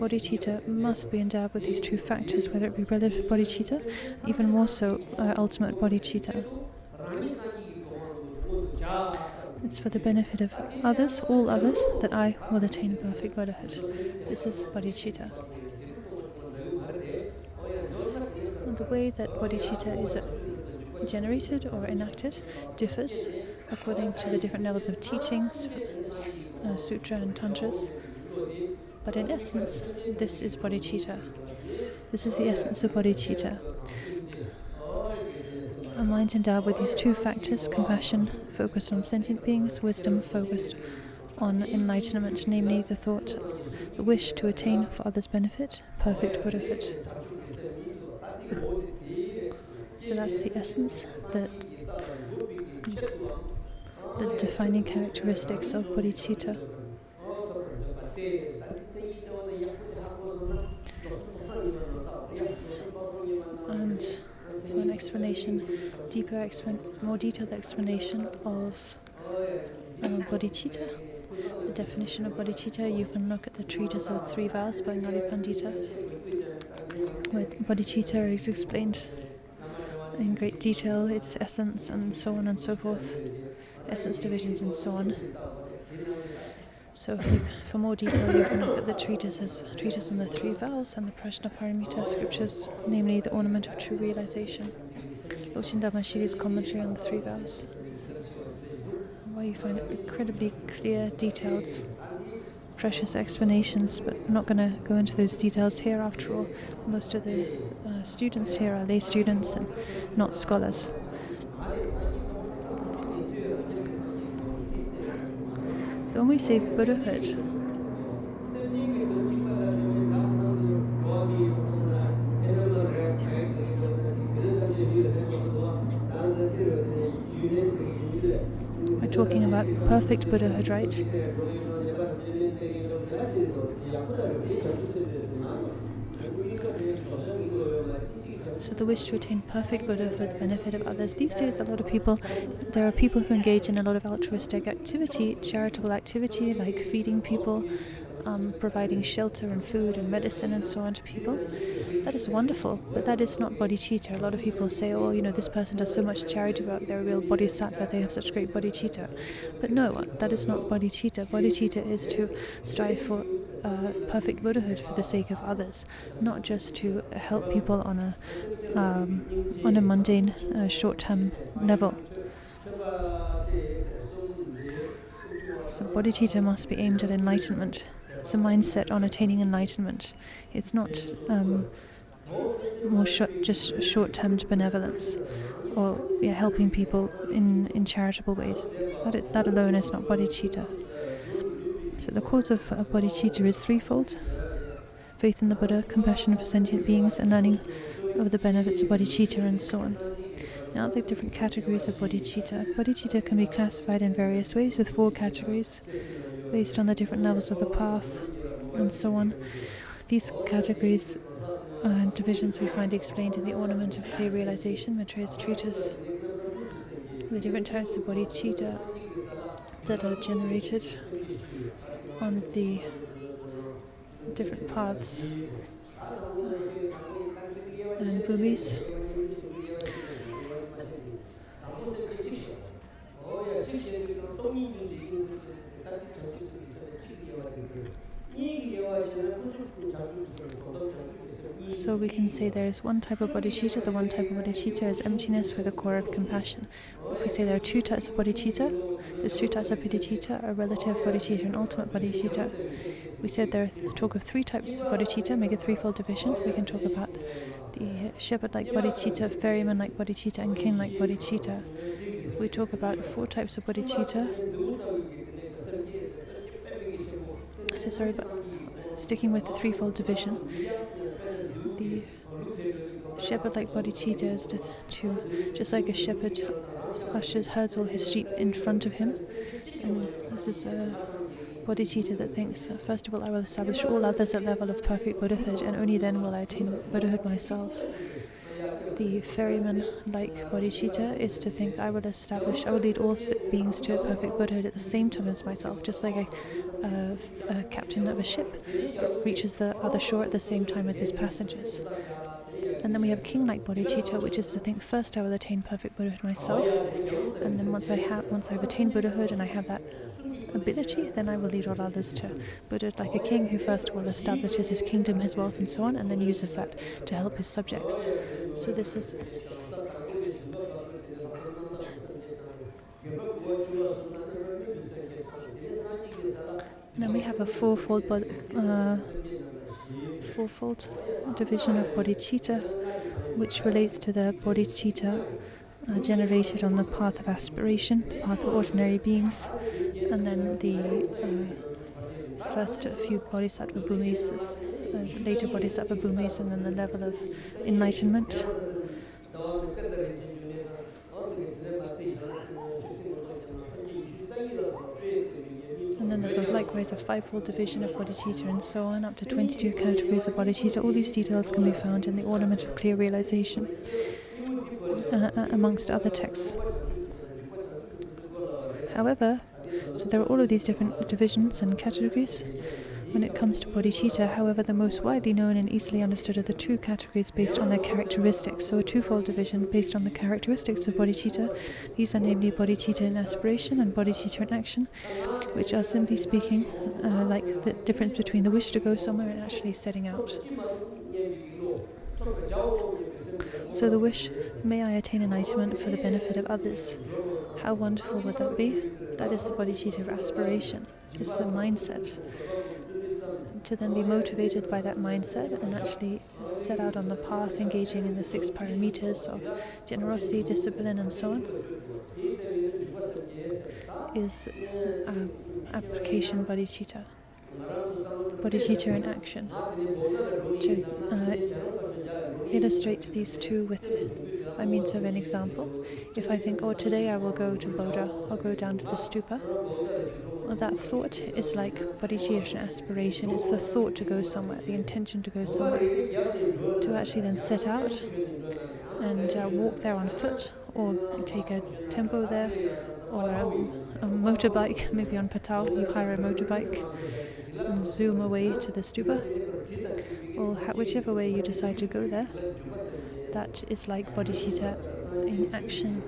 Bodhicitta must be endowed with these 2 factors, whether it be relative bodhicitta, even more so ultimate bodhicitta. It's for the benefit of others, all others, that I will attain perfect Buddhahood. This is bodhicitta. And the way that bodhicitta is generated or enacted differs according to the different levels of teachings, sutra and tantras. But in essence, this is bodhicitta. This is the essence of bodhicitta. A mind endowed with these 2 factors, compassion focused on sentient beings, wisdom focused on enlightenment, namely the wish to attain for others' benefit, perfect Buddhahood. So that's the essence, the defining characteristics of bodhicitta. And for an explanation, more detailed explanation of bodhicitta, the definition of bodhicitta, you can look at the treatise of 3 Vows by Ngari Pandita, where bodhicitta is explained in great detail, its essence and so on and so forth, essence divisions and so on. So for more detail you can look at the treatise on the 3 Vows and the Prajnaparamita scriptures, namely the Ornament of True Realization, Loshin Dhamashiri's commentary on the 3 Vows, where you find incredibly clear, detailed, precious explanations, but I'm not going to go into those details here. After all, most of the students here are lay students and not scholars. So when we say Buddhahood, we're talking about perfect Buddhahood, right? So the wish to attain perfect Buddha for the benefit of others. These days, there are people who engage in a lot of altruistic activity, charitable activity, like feeding people, providing shelter and food and medicine and so on to people. That is wonderful, but that is not bodhicitta. A lot of people say, oh, this person does so much charity work, they're a real bodhisattva, they have such great bodhicitta. But no, that is not bodhicitta. Bodhicitta is to strive for perfect Buddhahood for the sake of others, not just to help people on a mundane, short-term level. So bodhicitta must be aimed at enlightenment. It's a mindset on attaining enlightenment. It's not just short-term benevolence or helping people in charitable ways. That alone is not bodhicitta. So the cause of bodhicitta is threefold: faith in the Buddha, compassion for sentient beings, and learning of the benefits of bodhicitta, and so on. Now the different categories of bodhicitta. Bodhicitta can be classified in various ways with 4 categories based on the different levels of the path and so on. These categories and divisions we find explained in the Ornament of Clear Realization, Maitreya's treatise. The different types of bodhicitta that are generated on the different paths and bhumis. So we can say there is one type of bodhicitta. The one type of bodhicitta is emptiness with a core of compassion. If we say there are 2 types of bodhicitta, those 2 types of bodhicitta are relative bodhicitta and ultimate bodhicitta. We said talk of 3 types of bodhicitta, make a threefold division. We can talk about the shepherd-like bodhicitta, ferryman-like bodhicitta, and king-like bodhicitta. We talk about 4 types of bodhicitta. But sticking with the threefold division, the shepherd-like bodhicitta is to just like a shepherd herds all his sheep in front of him, and this is a bodhicitta that thinks, first of all, I will establish all others at level of perfect Buddhahood, and only then will I attain Buddhahood myself. The ferryman-like bodhicitta is to think, I will lead all beings to perfect Buddhahood at the same time as myself, just like a captain of a ship reaches the other shore at the same time as his passengers. And then we have king-like bodhicitta, which is to think, first I will attain perfect Buddhahood myself, and then once I've attained Buddhahood and I have that ability, then I will lead all others to Buddhahood, like a king who first of all establishes his kingdom, his wealth and so on, and then uses that to help his subjects. So this is then we have a fourfold division of bodhicitta, which relates to the bodhicitta generated on the path of aspiration, path of ordinary beings, and then the first few bodhisattva bhumis, later bodhisattva bhumis, and then the level of enlightenment. And then there's likewise a fivefold division of bodhicitta and so on, up to 22 categories of bodhicitta. All these details can be found in the Ornament of Clear Realization, amongst other texts. However, so there are all of these different divisions and categories when it comes to bodhicitta. However, the most widely known and easily understood are the two categories based on their characteristics. So a twofold division based on the characteristics of bodhicitta. These are namely bodhicitta in aspiration and bodhicitta in action, which are, simply speaking, like the difference between the wish to go somewhere and actually setting out. So the wish, may I attain enlightenment for the benefit of others. How wonderful would that be? That is the bodhicitta of aspiration. It's a mindset. To then be motivated by that mindset and actually set out on the path, engaging in the 6 parameters of generosity, discipline, and so on, is application bodhicitta. Bodhicitta in action. To illustrate these two by means of an example, if I think, oh, today I will go to Bodha, I'll go down to the stupa, well, that thought is like bodhicitta in aspiration. It's the thought to go somewhere, the intention to go somewhere. To actually then set out and walk there on foot, or take a tempo there, or a motorbike, maybe on Patal, you hire a motorbike and zoom away to the stupa, or whichever way you decide to go there, that is like bodhicitta in action.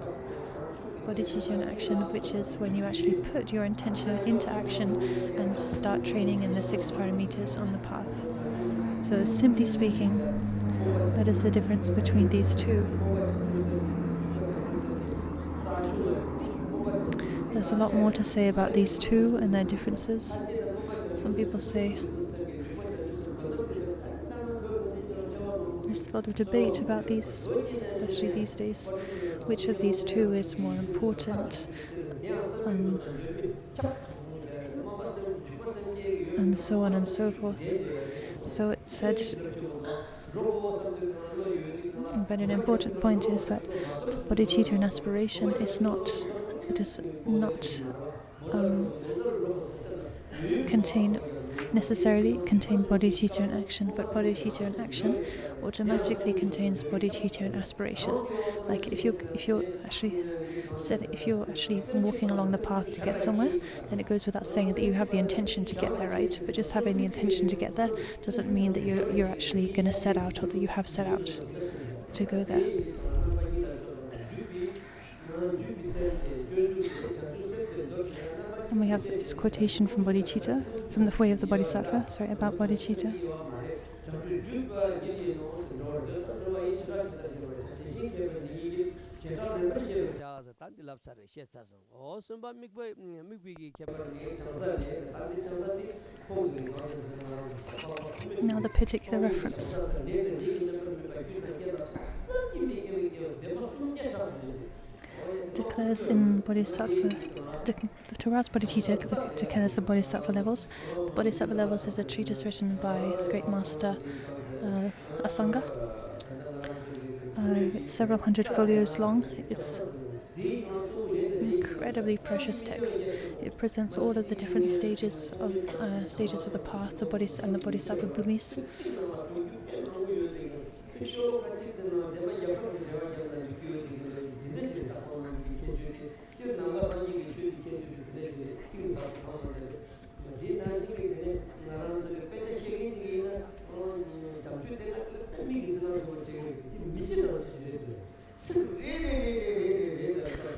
Bodhicitta in action, which is when you actually put your intention into action and start training in the 6 parameters on the path. So simply speaking, that is the difference between these two. There's a lot more to say about these two and their differences. Some people say there's a lot of debate about these, especially these days. Which of these two is more important? And so on and so forth. So it's said, but an important point is that bodhicitta in aspiration is not necessarily contain bodhicitta in action, but bodhicitta in action automatically contains bodhicitta in aspiration. Like if you're actually walking along the path to get somewhere, then it goes without saying that you have the intention to get there, right? But just having the intention to get there doesn't mean that you're actually going to set out, or that you have set out to go there. And we have this quotation from bodhicitta, from the Way of the Bodhisattva, about bodhicitta. Now the particular reference. Declares in Bodhisattva, the Torah's Bodhicitta declares the Bodhisattva levels. The Bodhisattva levels is a treatise written by the great master Asanga. It's several hundred folios long. It's incredibly precious text. It presents all of the different stages of the path, the Bodhisattva bhumis.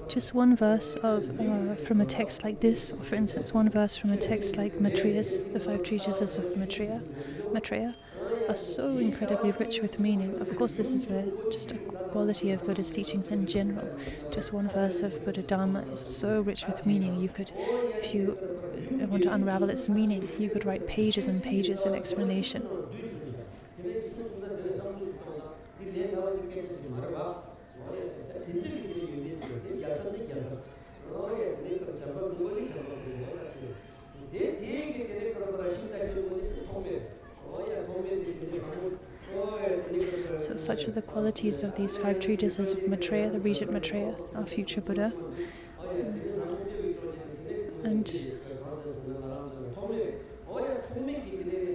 Just one verse from a text like this, or for instance, one verse from a text like Maitreya's, the 5 treatises of Maitreya, are so incredibly rich with meaning. Of course, this is just a quality of Buddha's teachings in general. Just one verse of Buddha Dharma is so rich with meaning. You could, if you want to unravel its meaning, you could write pages and pages in explanation. So such are the qualities of these 5 treatises of Maitreya, the regent Maitreya, our future Buddha. And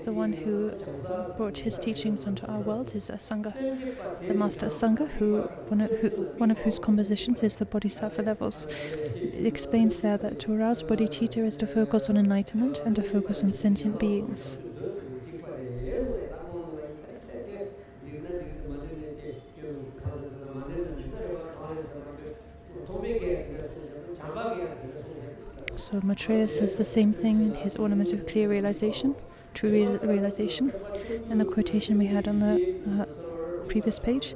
the one who brought his teachings onto our world is Asanga, the master Asanga, one of whose compositions is the Bodhisattva levels. It explains there that to arouse bodhicitta is to focus on enlightenment and to focus on sentient beings. So Maitreya says the same thing in his Ornament of Clear Realization, True Realization, and the quotation we had on the previous page.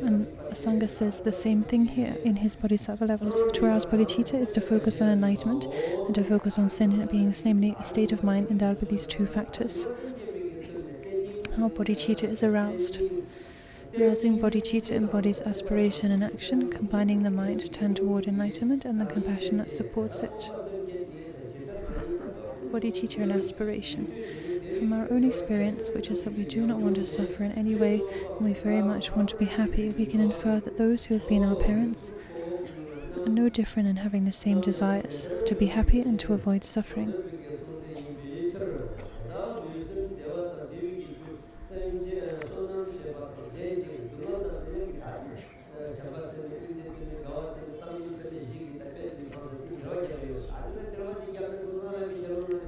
And Asanga says the same thing here in his Bodhisattva levels. To arouse bodhicitta is to focus on enlightenment and to focus on sentient beings, namely a state of mind endowed with these 2 factors. How bodhicitta is aroused. Arousing bodhicitta embodies aspiration and action, combining the mind turned toward enlightenment and the compassion that supports it. Bodhicitta and aspiration. From our own experience, which is that we do not want to suffer in any way, and we very much want to be happy, we can infer that those who have been our parents are no different in having the same desires, to be happy and to avoid suffering.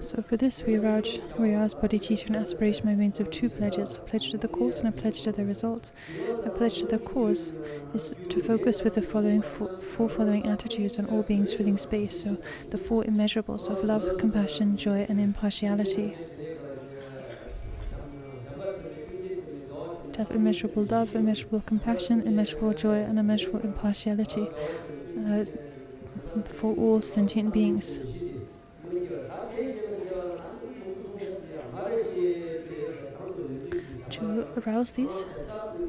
So for this we arouse bodhicitta and aspiration by means of 2 pledges, a pledge to the cause and a pledge to the result. A pledge to the cause is to focus with the following 4 following attitudes on all beings filling space, so the 4 immeasurables of love, compassion, joy and impartiality. To have immeasurable love, immeasurable compassion, immeasurable joy and immeasurable impartiality for all sentient beings. To arouse these,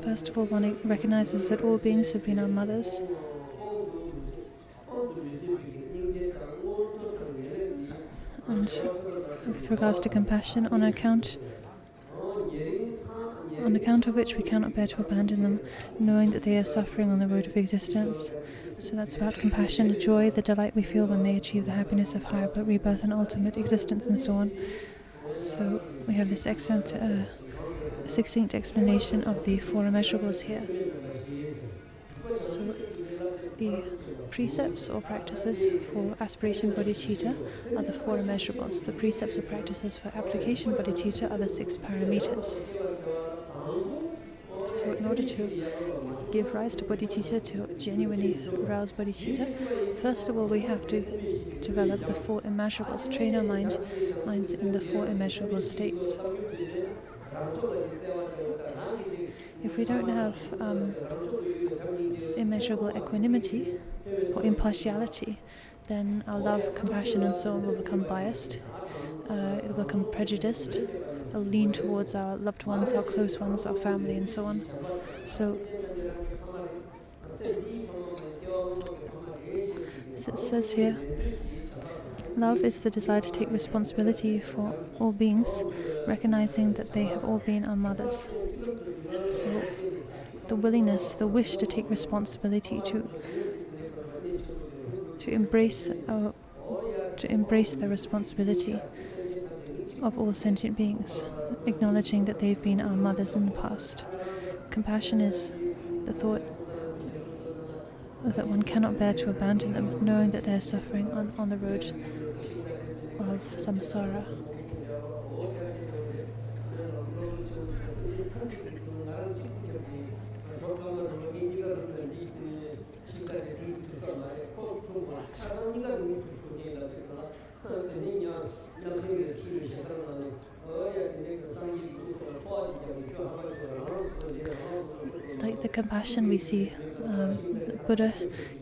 first of all, one recognizes that all beings have been our mothers. And with regards to compassion, on account of which we cannot bear to abandon them, knowing that they are suffering on the road of existence. So that's about compassion, joy, the delight we feel when they achieve the happiness of higher rebirth and ultimate existence, and so on. So we have this excellent succinct explanation of the 4 immeasurables here. So the precepts or practices for aspiration bodhicitta are the 4 immeasurables. The precepts or practices for application bodhicitta are the 6 parameters. So in order to give rise to bodhicitta, to genuinely arouse bodhicitta, first of all we have to develop the 4 immeasurables, train our minds in the 4 immeasurable states. If we don't have immeasurable equanimity or impartiality, then our love, compassion and so on will become biased, it will become prejudiced, it will lean towards our loved ones, our close ones, our family and so on. So it says here, love is the desire to take responsibility for all beings, recognizing that they have all been our mothers. So the willingness, the wish to take responsibility, to embrace the responsibility of all sentient beings, acknowledging that they've been our mothers in the past. Compassion is the thought that one cannot bear to abandon them, knowing that they're suffering on the road of samsara. Like the compassion we see Buddha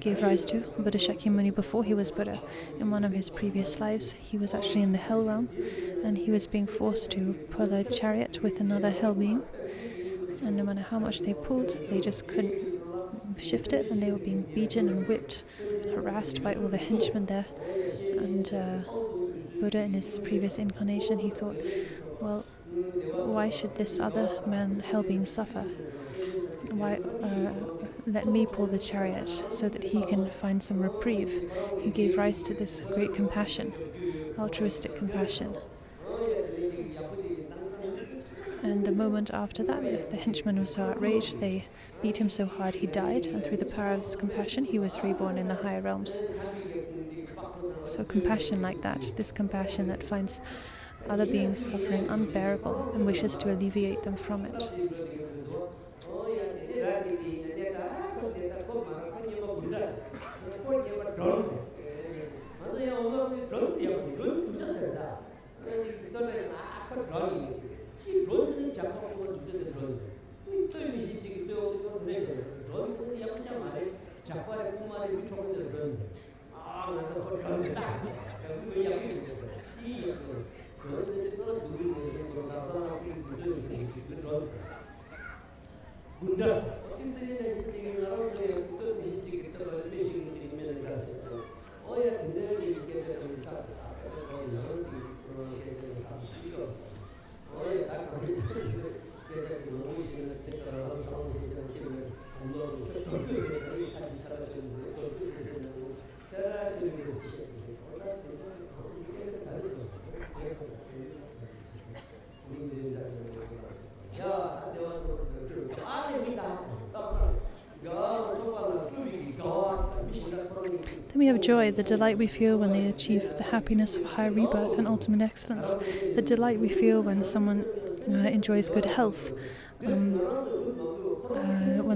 gave rise to, Buddha Shakyamuni, before he was Buddha. In one of his previous lives, he was actually in the hell realm, and he was being forced to pull a chariot with another hell being. And no matter how much they pulled, they just couldn't shift it, and they were being beaten and whipped, harassed by all the henchmen there. And Buddha, in his previous incarnation, he thought, well, why should this other man, hell being, suffer? let me pull the chariot so that he can find some reprieve. He gave rise to this great compassion, altruistic compassion. And the moment after that, the henchmen were so outraged, they beat him so hard he died, and through the power of this compassion, he was reborn in the higher realms. So compassion like that, this compassion that finds other beings suffering unbearable and wishes to alleviate them from it. Then we have joy, the delight we feel when they achieve the happiness of high rebirth and ultimate excellence. The delight we feel when someone enjoys good health, when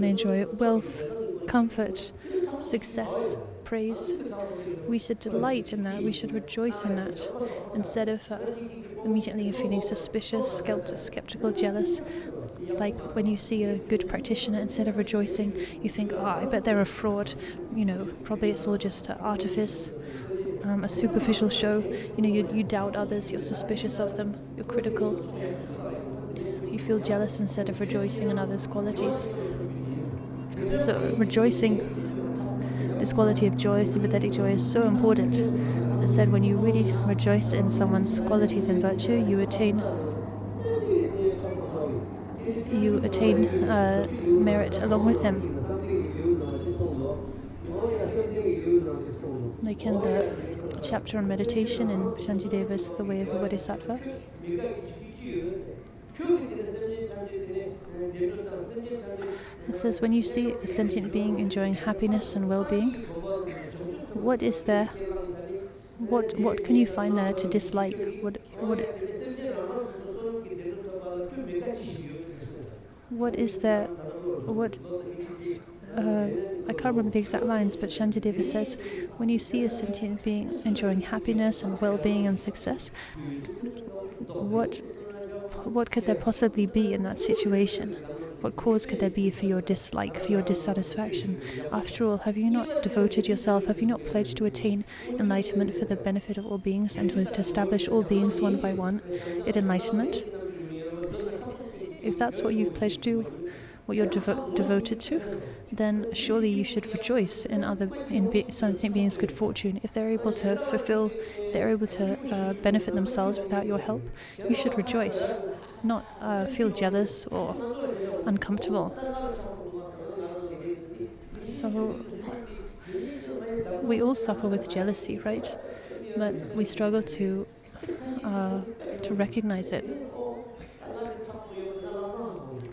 they enjoy wealth, comfort, success, praise. We should delight in that, we should rejoice in that, instead of immediately feeling suspicious, skeptical, jealous. Like when you see a good practitioner, instead of rejoicing, you think, oh, I bet they're a fraud. Probably it's all just artifice, a superficial show. You doubt others, you're suspicious of them, you're critical. You feel jealous instead of rejoicing in others' qualities. So rejoicing, this quality of joy, sympathetic joy, is so important. As I said, when you really rejoice in someone's qualities and virtue, you attain merit along with them. Like in the chapter on meditation in Shantideva's The Way of the Bodhisattva, it says, when you see a sentient being enjoying happiness and well-being, what is there? What can you find there to dislike? What is there? I can't remember the exact lines, but Shantideva says, when you see a sentient being enjoying happiness and well-being and success, what could there possibly be in that situation? What cause could there be for your dislike, for your dissatisfaction? After all, have you not devoted yourself, have you not pledged to attain enlightenment for the benefit of all beings and to establish all beings one by one in enlightenment? If that's what you've pledged to, what you're devoted to, then surely you should rejoice in sentient beings' good fortune. If they're able to fulfill, if they're able to benefit themselves without your help, you should rejoice, not feel jealous or uncomfortable. So we all suffer with jealousy, right? But we struggle to recognize it.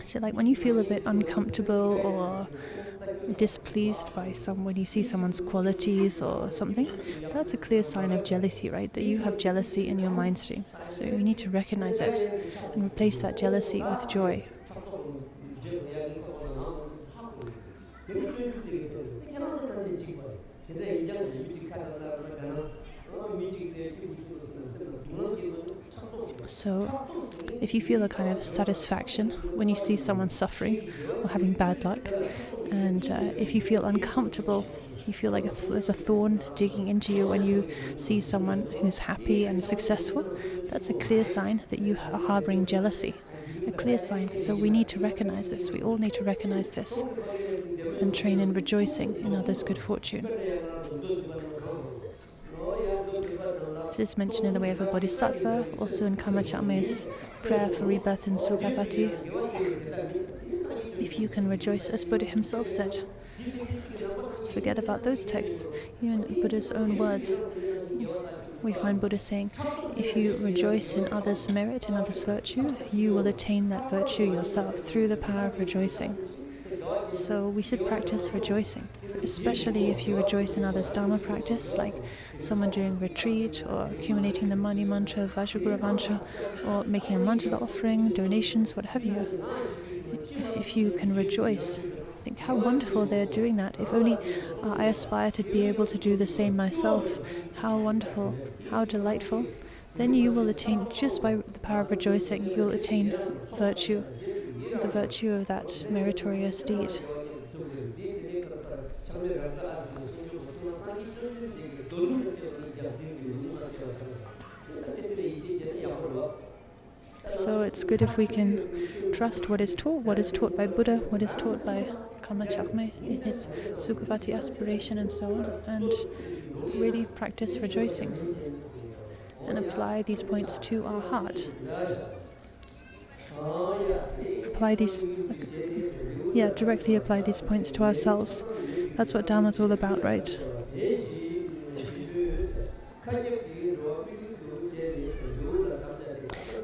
So like when you feel a bit uncomfortable or displeased by when you see someone's qualities or something, that's a clear sign of jealousy, right? That you have jealousy in your mind stream. So you need to recognize it and replace that jealousy with joy. So if you feel a kind of satisfaction when you see someone suffering or having bad luck, and if you feel uncomfortable, you feel like there's a thorn digging into you when you see someone who's happy and successful, that's a clear sign that you are harboring jealousy. A clear sign. So we need to recognize this. We all need to recognize this and train in rejoicing in others' good fortune. This is mentioned in The Way of a Bodhisattva, also in Kamachame's prayer for rebirth in Sukapati. if you can rejoice, as Buddha himself said. Forget about those texts, even Buddha's own words. We find Buddha saying, if you rejoice in others' merit and others' virtue, you will attain that virtue yourself through the power of rejoicing. So we should practice rejoicing, especially if you rejoice in others' Dharma practice, like someone doing retreat, or accumulating the Mani mantra, Vajraguru mantra, or making a mandala offering, donations, what have you. If you can rejoice, think how wonderful they're doing that. If only I aspire to be able to do the same myself, how wonderful, how delightful. Then you will attain, just by the power of rejoicing, you'll attain virtue, the virtue of that meritorious deed. So it's good if we can trust what is taught by Buddha, what is taught by Kamachakme in his Sukhavati aspiration and so on, and really practice rejoicing and apply these points to our heart. Directly apply these points to ourselves. That's what Dharma's all about, right?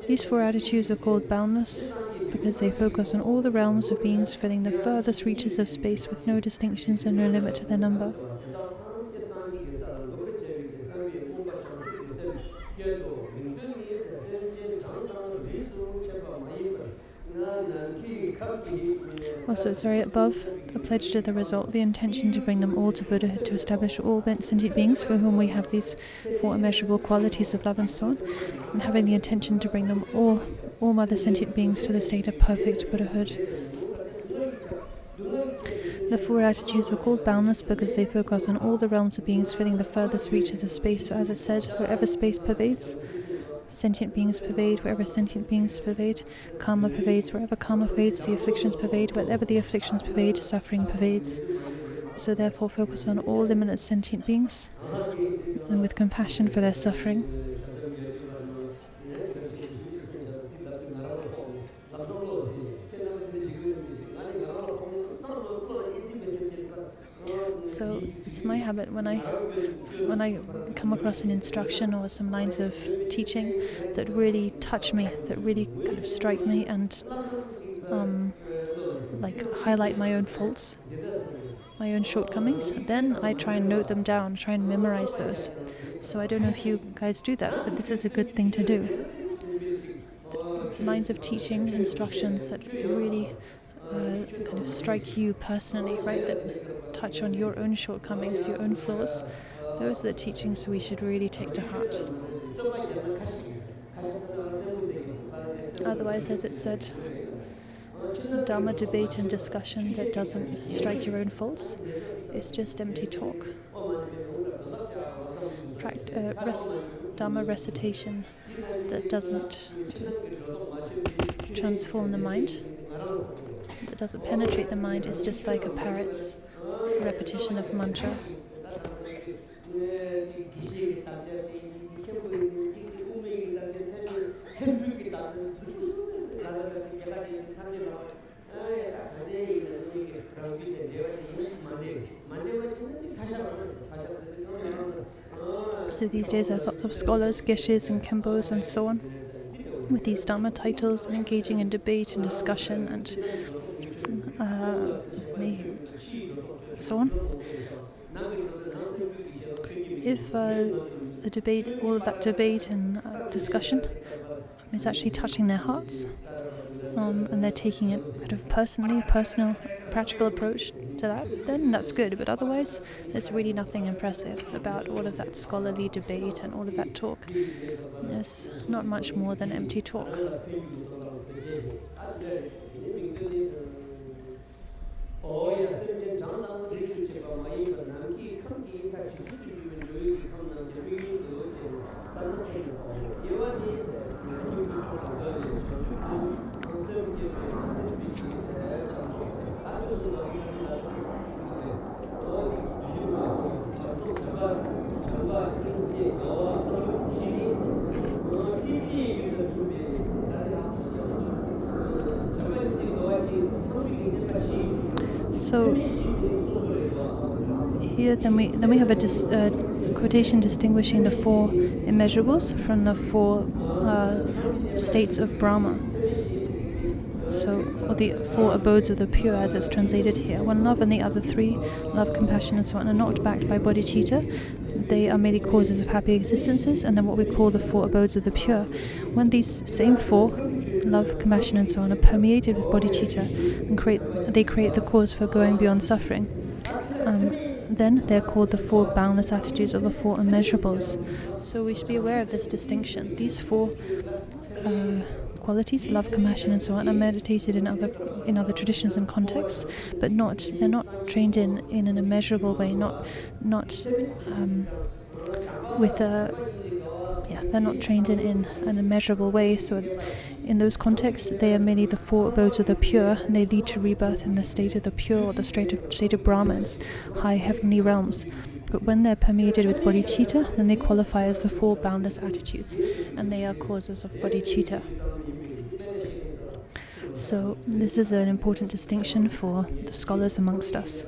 These four attitudes are called boundless because they focus on all the realms of beings, filling the furthest reaches of space with no distinctions and no limit to their number. Also, above, a pledge to the result, the intention to bring them all to Buddha, to establish all sentient beings for whom we have these four immeasurable qualities of love and so on, and having the intention to bring them all other sentient beings to the state of perfect Buddhahood. The four attitudes are called boundless because they focus on all the realms of beings, filling the furthest reaches of space. So as it said, wherever space pervades, sentient beings pervade, wherever sentient beings pervade, karma pervades, wherever karma pervades, the afflictions pervade, wherever the afflictions pervade, suffering pervades. So therefore focus on all limitless sentient beings, and with compassion for their suffering. So it's my habit when I come across an instruction or some lines of teaching that really touch me, that really kind of strike me and highlight my own faults, my own shortcomings, then I try and note them down, try and memorize those. So I don't know if you guys do that, but this is a good thing to do. The lines of teaching, instructions that really kind of strike you personally, right, that touch on your own shortcomings, your own flaws, those are the teachings we should really take to heart. Otherwise, as it said, Dharma debate and discussion that doesn't strike your own faults is just empty talk. Dharma recitation that doesn't transform the mind, that doesn't penetrate the mind, is just like a parrot's repetition of mantra. So these days there's lots of scholars, geshes and khenpos and so on, with these Dharma titles and engaging in debate and discussion and so on. If the debate, all of that debate and discussion is actually touching their hearts, and they're taking it kind of personally, a personal, practical approach to that, then that's good. But otherwise, there's really nothing impressive about all of that scholarly debate and all of that talk. It's not much more than empty talk. So here then we have a quotation distinguishing the four immeasurables from the four states of Brahma. So, or the four abodes of the pure, as it's translated here. One love and the other three, love, compassion, and so on, are not backed by bodhicitta. They are merely causes of happy existences, and then what we call the four abodes of the pure. When these same four, love, compassion, and so on, are permeated with bodhicitta, and they create the cause for going beyond suffering. Then they're called the four boundless attitudes, or the four immeasurables. So we should be aware of this distinction. These four qualities, love, compassion, and so on, are meditated in other traditions and contexts, but they're not trained in an immeasurable way, they're not trained in an immeasurable way. So in those contexts, they are merely the four abodes of the pure, and they lead to rebirth in the state of the pure, or the state of Brahmans, high heavenly realms. But when they're permeated with bodhicitta, then they qualify as the four boundless attitudes, and they are causes of bodhicitta. So this is an important distinction for the scholars amongst us.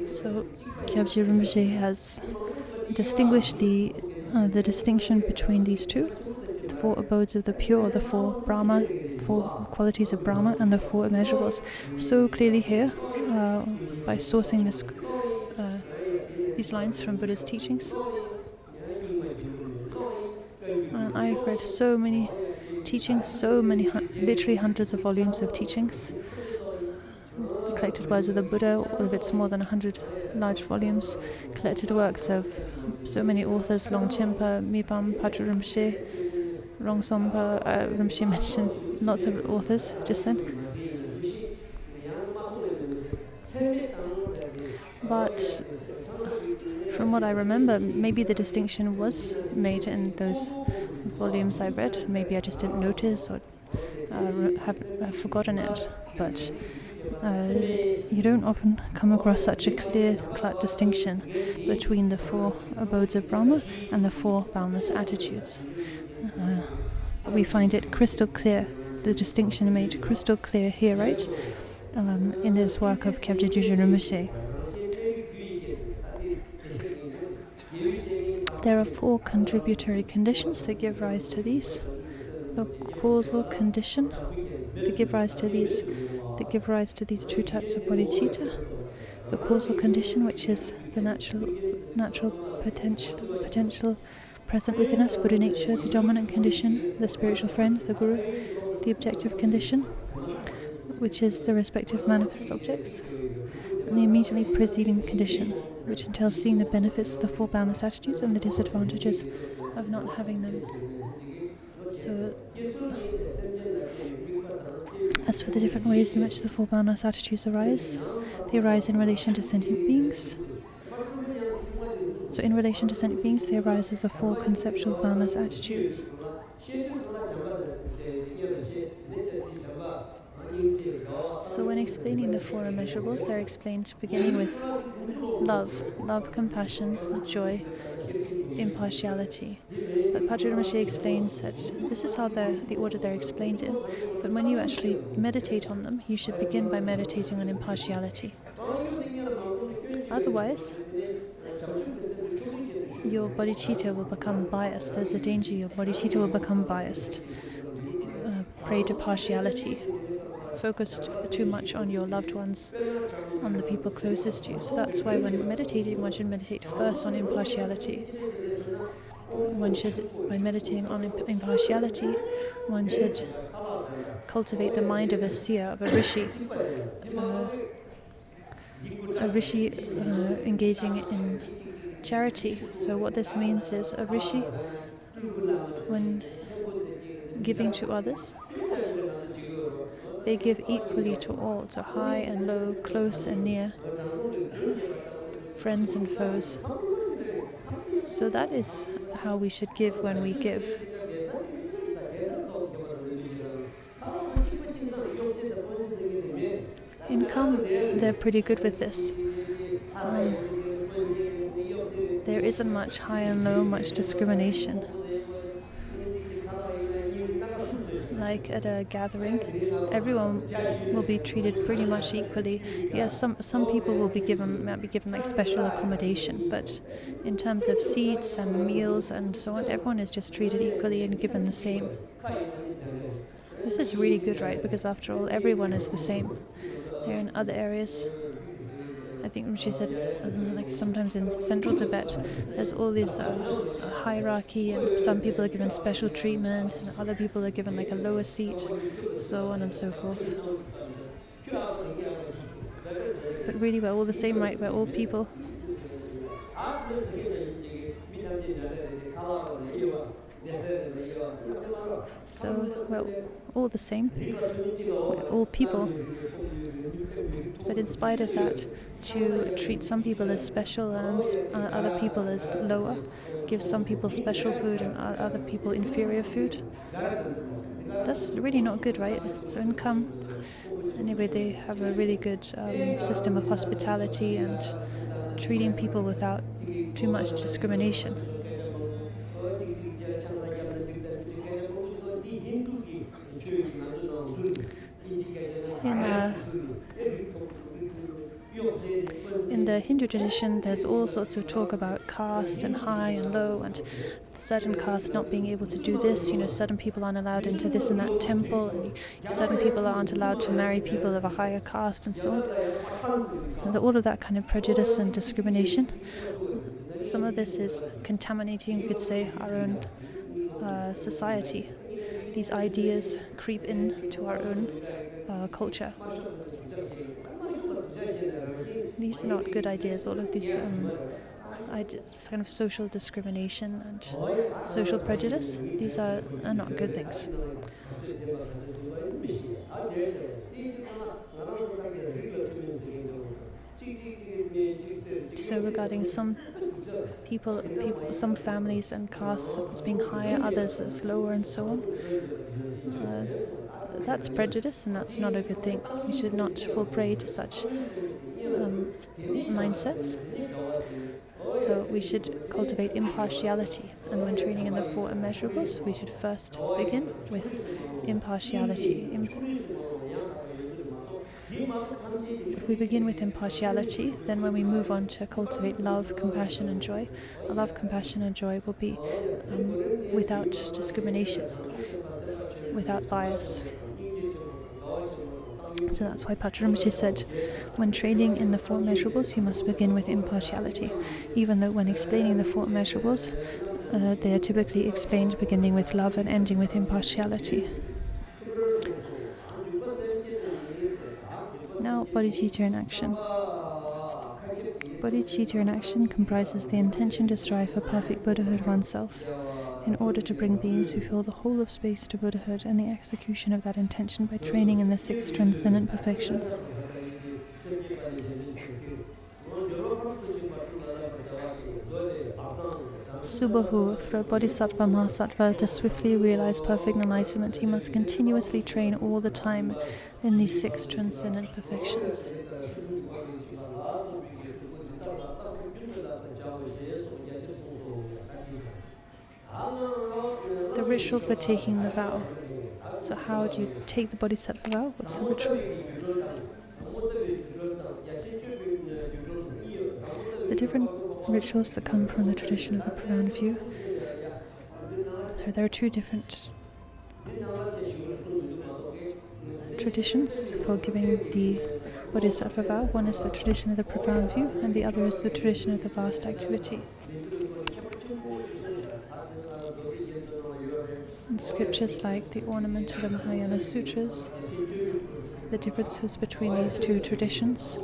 So Kyabji Rinpoche has distinguished the distinction between these two, the four abodes of the pure, the four qualities of Brahma, and the four immeasurables, so clearly here by sourcing these lines from Buddha's teachings. And I've read so many teachings, literally hundreds of volumes of teachings. The collected words of the Buddha, all of its more than 100 large volumes, collected works of so many authors, Longchenpa, Mipam, Patra Rinpoche, Rongsompa. Rinpoche mentioned lots of authors just then. But from what I remember, maybe the distinction was made in those volumes I read. Maybe I just didn't notice or have forgotten it. But you don't often come across such a clear-cut distinction between the four abodes of Brahma and the four boundless attitudes. We find it crystal clear, the distinction made crystal clear here, right? In this work of Kyabje Gyugyun Rinpoche. There are four contributory conditions that give rise to these. The causal condition that give rise to these two types of bodhicitta. The causal condition, which is the natural potential present within us, Buddha nature. The dominant condition, the spiritual friend, the guru. The objective condition, which is the respective manifest objects. And the immediately preceding condition, which entails seeing the benefits of the four boundless attitudes and the disadvantages of not having them. So, as for the different ways in which the four boundless attitudes arise, they arise in relation to sentient beings. So in relation to sentient beings, they arise as the four conceptual boundless attitudes. So when explaining the four immeasurables, they're explained beginning with love, compassion, joy, impartiality. But Pajari Rinpoche explains that this is how the order they're explained in. But when you actually meditate on them, you should begin by meditating on impartiality. Otherwise, your bodhicitta will become biased. There's a danger your bodhicitta will become biased, prey to partiality, focused too much on your loved ones, on the people closest to you. So that's why when meditating, one should meditate first on impartiality. By meditating on impartiality, one should cultivate the mind of a seer, of a rishi. A rishi engaging in charity. So what this means is a rishi, when giving to others, they give equally to all, to high and low, close and near, friends and foes. So that is how we should give when we give. In Kham, they're pretty good with this. there isn't much high and low, much discrimination. Like at a gathering, everyone will be treated pretty much equally. Yes, some people might be given like special accommodation, but in terms of seats and meals and so on, everyone is just treated equally and given the same. This is really good, right? Because after all, everyone is the same. Here in other areas, I think she said, like sometimes in central Tibet, there's all this hierarchy, and some people are given special treatment, and other people are given like a lower seat, so on and so forth. But really, we're all the same, right? We're all people. So we're all the same. We're all people. But in spite of that, to treat some people as special and other people as lower, give some people special food and other people inferior food, that's really not good, right? So in Kham, anyway, they have a really good system of hospitality and treating people without too much discrimination. In the Hindu tradition, there's all sorts of talk about caste and high and low, and certain castes not being able to do this. Certain people aren't allowed into this and that temple, and certain people aren't allowed to marry people of a higher caste, and so on. And all of that kind of prejudice and discrimination. Some of this is contaminating, you could say, our own society. These ideas creep into our own culture. These are not good ideas. All of these ideas, kind of social discrimination and social prejudice, these are not good things. So regarding some people, some families and castes as being higher, others as lower, and so on, that's prejudice, and that's not a good thing. We should not fall prey to such mindsets. So we should cultivate impartiality, and when training in the four immeasurables, we should first begin with impartiality. If we begin with impartiality, then when we move on to cultivate love, compassion and joy, love, compassion and joy will be without discrimination, without bias. So that's why Pacharamiti said, when training in the four immeasurables, you must begin with impartiality, even though when explaining the four immeasurables, they are typically explained beginning with love and ending with impartiality. Now, bodhicitta in action. Bodhicitta in action comprises the intention to strive for perfect Buddhahood oneself, in order to bring beings who fill the whole of space to Buddhahood, and the execution of that intention by training in the 6 transcendent perfections. Subahu, for a bodhisattva mahasattva to swiftly realize perfect enlightenment, he must continuously train all the time in these 6 transcendent perfections. The ritual for taking the vow. So how do you take the bodhisattva vow? What's the ritual? The different rituals that come from the tradition of the profound view. So there are 2 different traditions for giving the bodhisattva vow. One is the tradition of the profound view, and the other is the tradition of the vast activity. In scriptures like the ornament of the Mahayana Sutras, the differences between these 2 traditions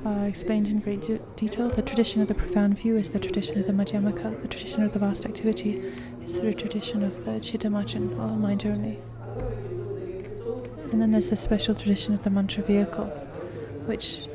are explained in great detail. The tradition of the profound view is the tradition of the Madhyamaka. The tradition of the vast activity is the tradition of the Chittamachan, or mind only. And then there's a special tradition of the mantra vehicle, which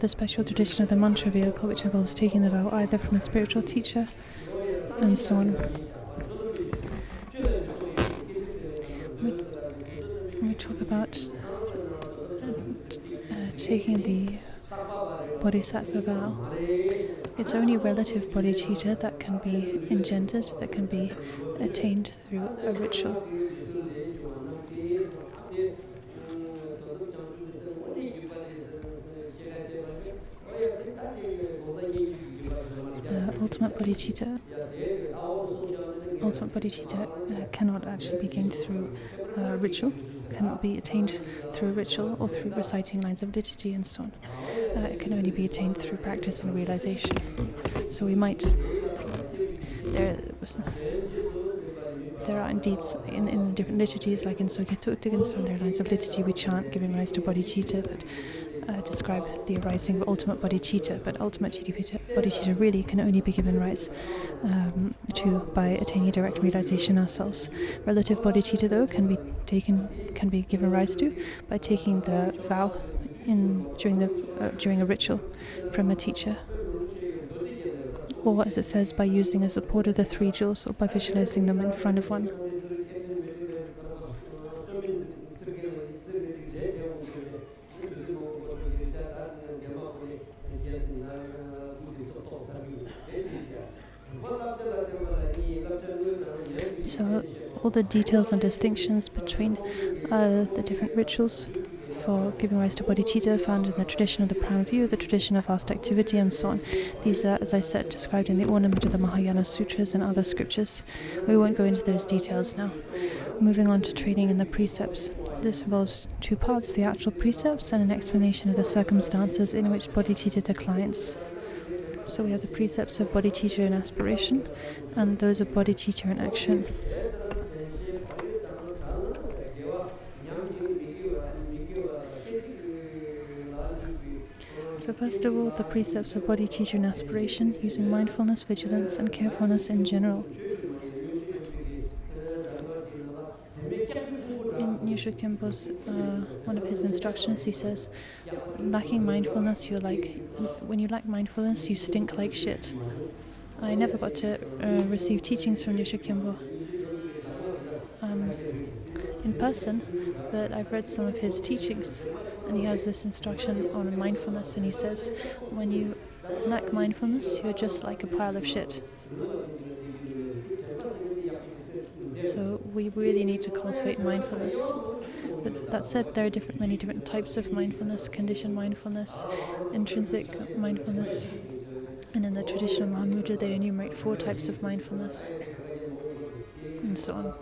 the special tradition of the mantra vehicle, which involves taking the vow either from a spiritual teacher, and so on. We talk about taking the bodhisattva vow. It's only relative bodhicitta that can be engendered, that can be attained through a ritual. The ultimate bodhicitta cannot actually be gained through ritual, cannot be attained through a ritual or through reciting lines of liturgy and so on. It can only be attained through practice and realization. So we might... There are indeed, in different liturgies, like in Sokya and so on, there are lines of liturgy we chant giving rise to bodhicitta that describe the arising of ultimate bodhicitta, but ultimate bodhicitta really can only be given rise to by attaining direct realization ourselves. Relative bodhicitta, though, can be given rise to by taking the vow during a ritual from a teacher, or as it says, by using a support of the three jewels, or by visualizing them in front of one. So all the details and distinctions between the different rituals for giving rise to bodhicitta found in the tradition of the Pram View, the tradition of vast activity, and so on. These are, as I said, described in the ornament of the Mahayana Sutras and other scriptures. We won't go into those details now. Moving on to training in the precepts. This involves two parts, the actual precepts and an explanation of the circumstances in which bodhicitta declines. So we have the precepts of bodhicitta in aspiration and those of bodhicitta in action. So first of all, the precepts of bodhicitta in aspiration, using mindfulness, vigilance, and carefulness in general. In Nyosho Khenpo's, one of his instructions, he says, lacking mindfulness, when you lack mindfulness, you stink like shit. I never got to receive teachings from Nyosho Khenpo in person, but I've read some of his teachings, and he has this instruction on mindfulness, and he says, when you lack mindfulness, you're just like a pile of shit. So we really need to cultivate mindfulness. But that said, there are many different types of mindfulness: conditioned mindfulness, intrinsic mindfulness, and in the tradition of Mahamudra they enumerate 4 types of mindfulness, and so on.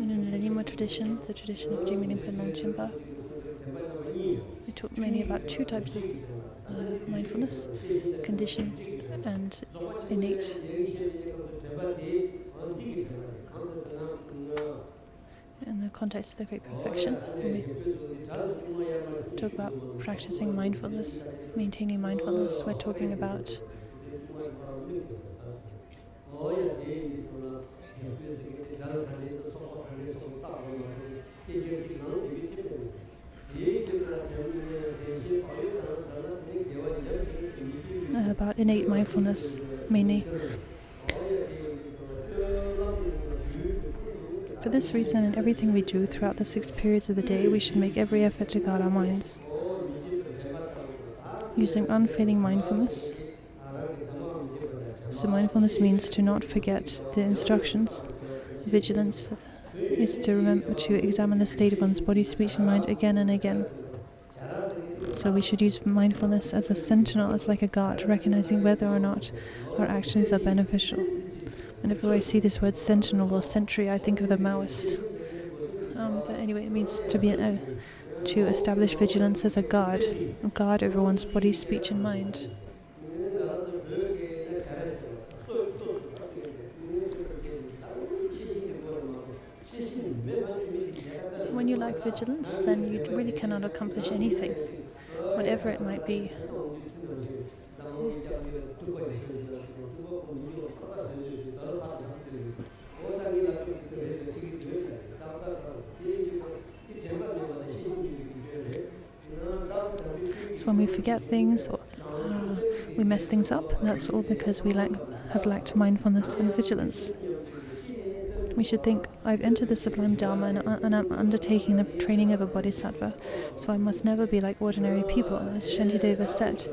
And in the Nyingma tradition, the tradition of Jigme Rinpoche Longchenpa, we talk mainly about 2 types of mindfulness: conditioned and innate. In the context of the Great Perfection, when we talk about practicing mindfulness, maintaining mindfulness, we're talking about innate mindfulness, mainly. For this reason, in everything we do throughout the 6 periods of the day, we should make every effort to guard our minds. Using unfailing mindfulness. So mindfulness means to not forget the instructions. Vigilance is to remember to examine the state of one's body, speech, and mind again and again. So we should use mindfulness as a sentinel, as like a guard, recognizing whether or not our actions are beneficial. Whenever I see this word sentinel or sentry, I think of the Maoists. But anyway, it means to establish vigilance as a guard over one's body, speech, and mind. When you lack vigilance, then you really cannot accomplish anything, whatever it might be. when we forget things or we mess things up, that's all because we have lacked mindfulness and vigilance. We should think, I've entered the sublime Dharma and I'm undertaking the training of a bodhisattva, so I must never be like ordinary people, as Shantideva said.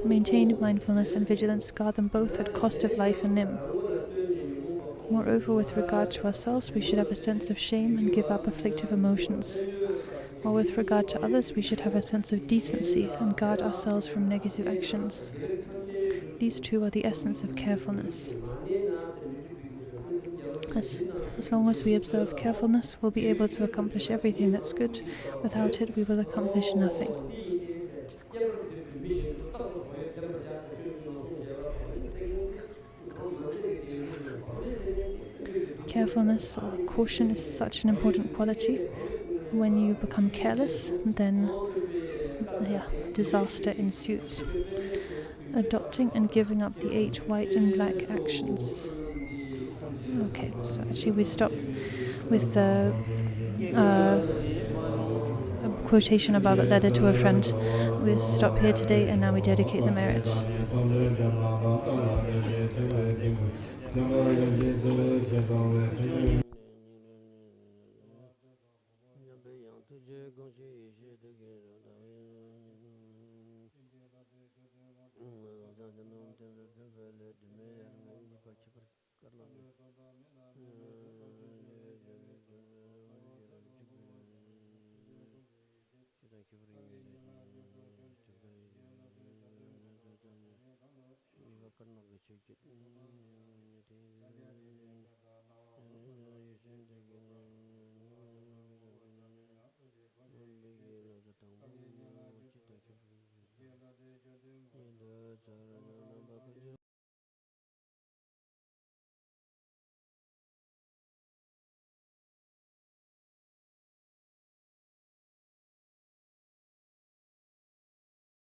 Maintain mindfulness and vigilance, guard them both at cost of life and limb. Moreover, with regard to ourselves, we should have a sense of shame and give up afflictive emotions. While with regard to others, we should have a sense of decency and guard ourselves from negative actions. These two are the essence of carefulness. As long as we observe carefulness, we'll be able to accomplish everything that's good. Without it, we will accomplish nothing. Carefulness or caution is such an important quality. When you become careless, then disaster ensues. Adopting and giving up the 8 white and black actions. Okay, so actually we stop with the a quotation above, a letter to a friend. We stop here today and now we dedicate the merit.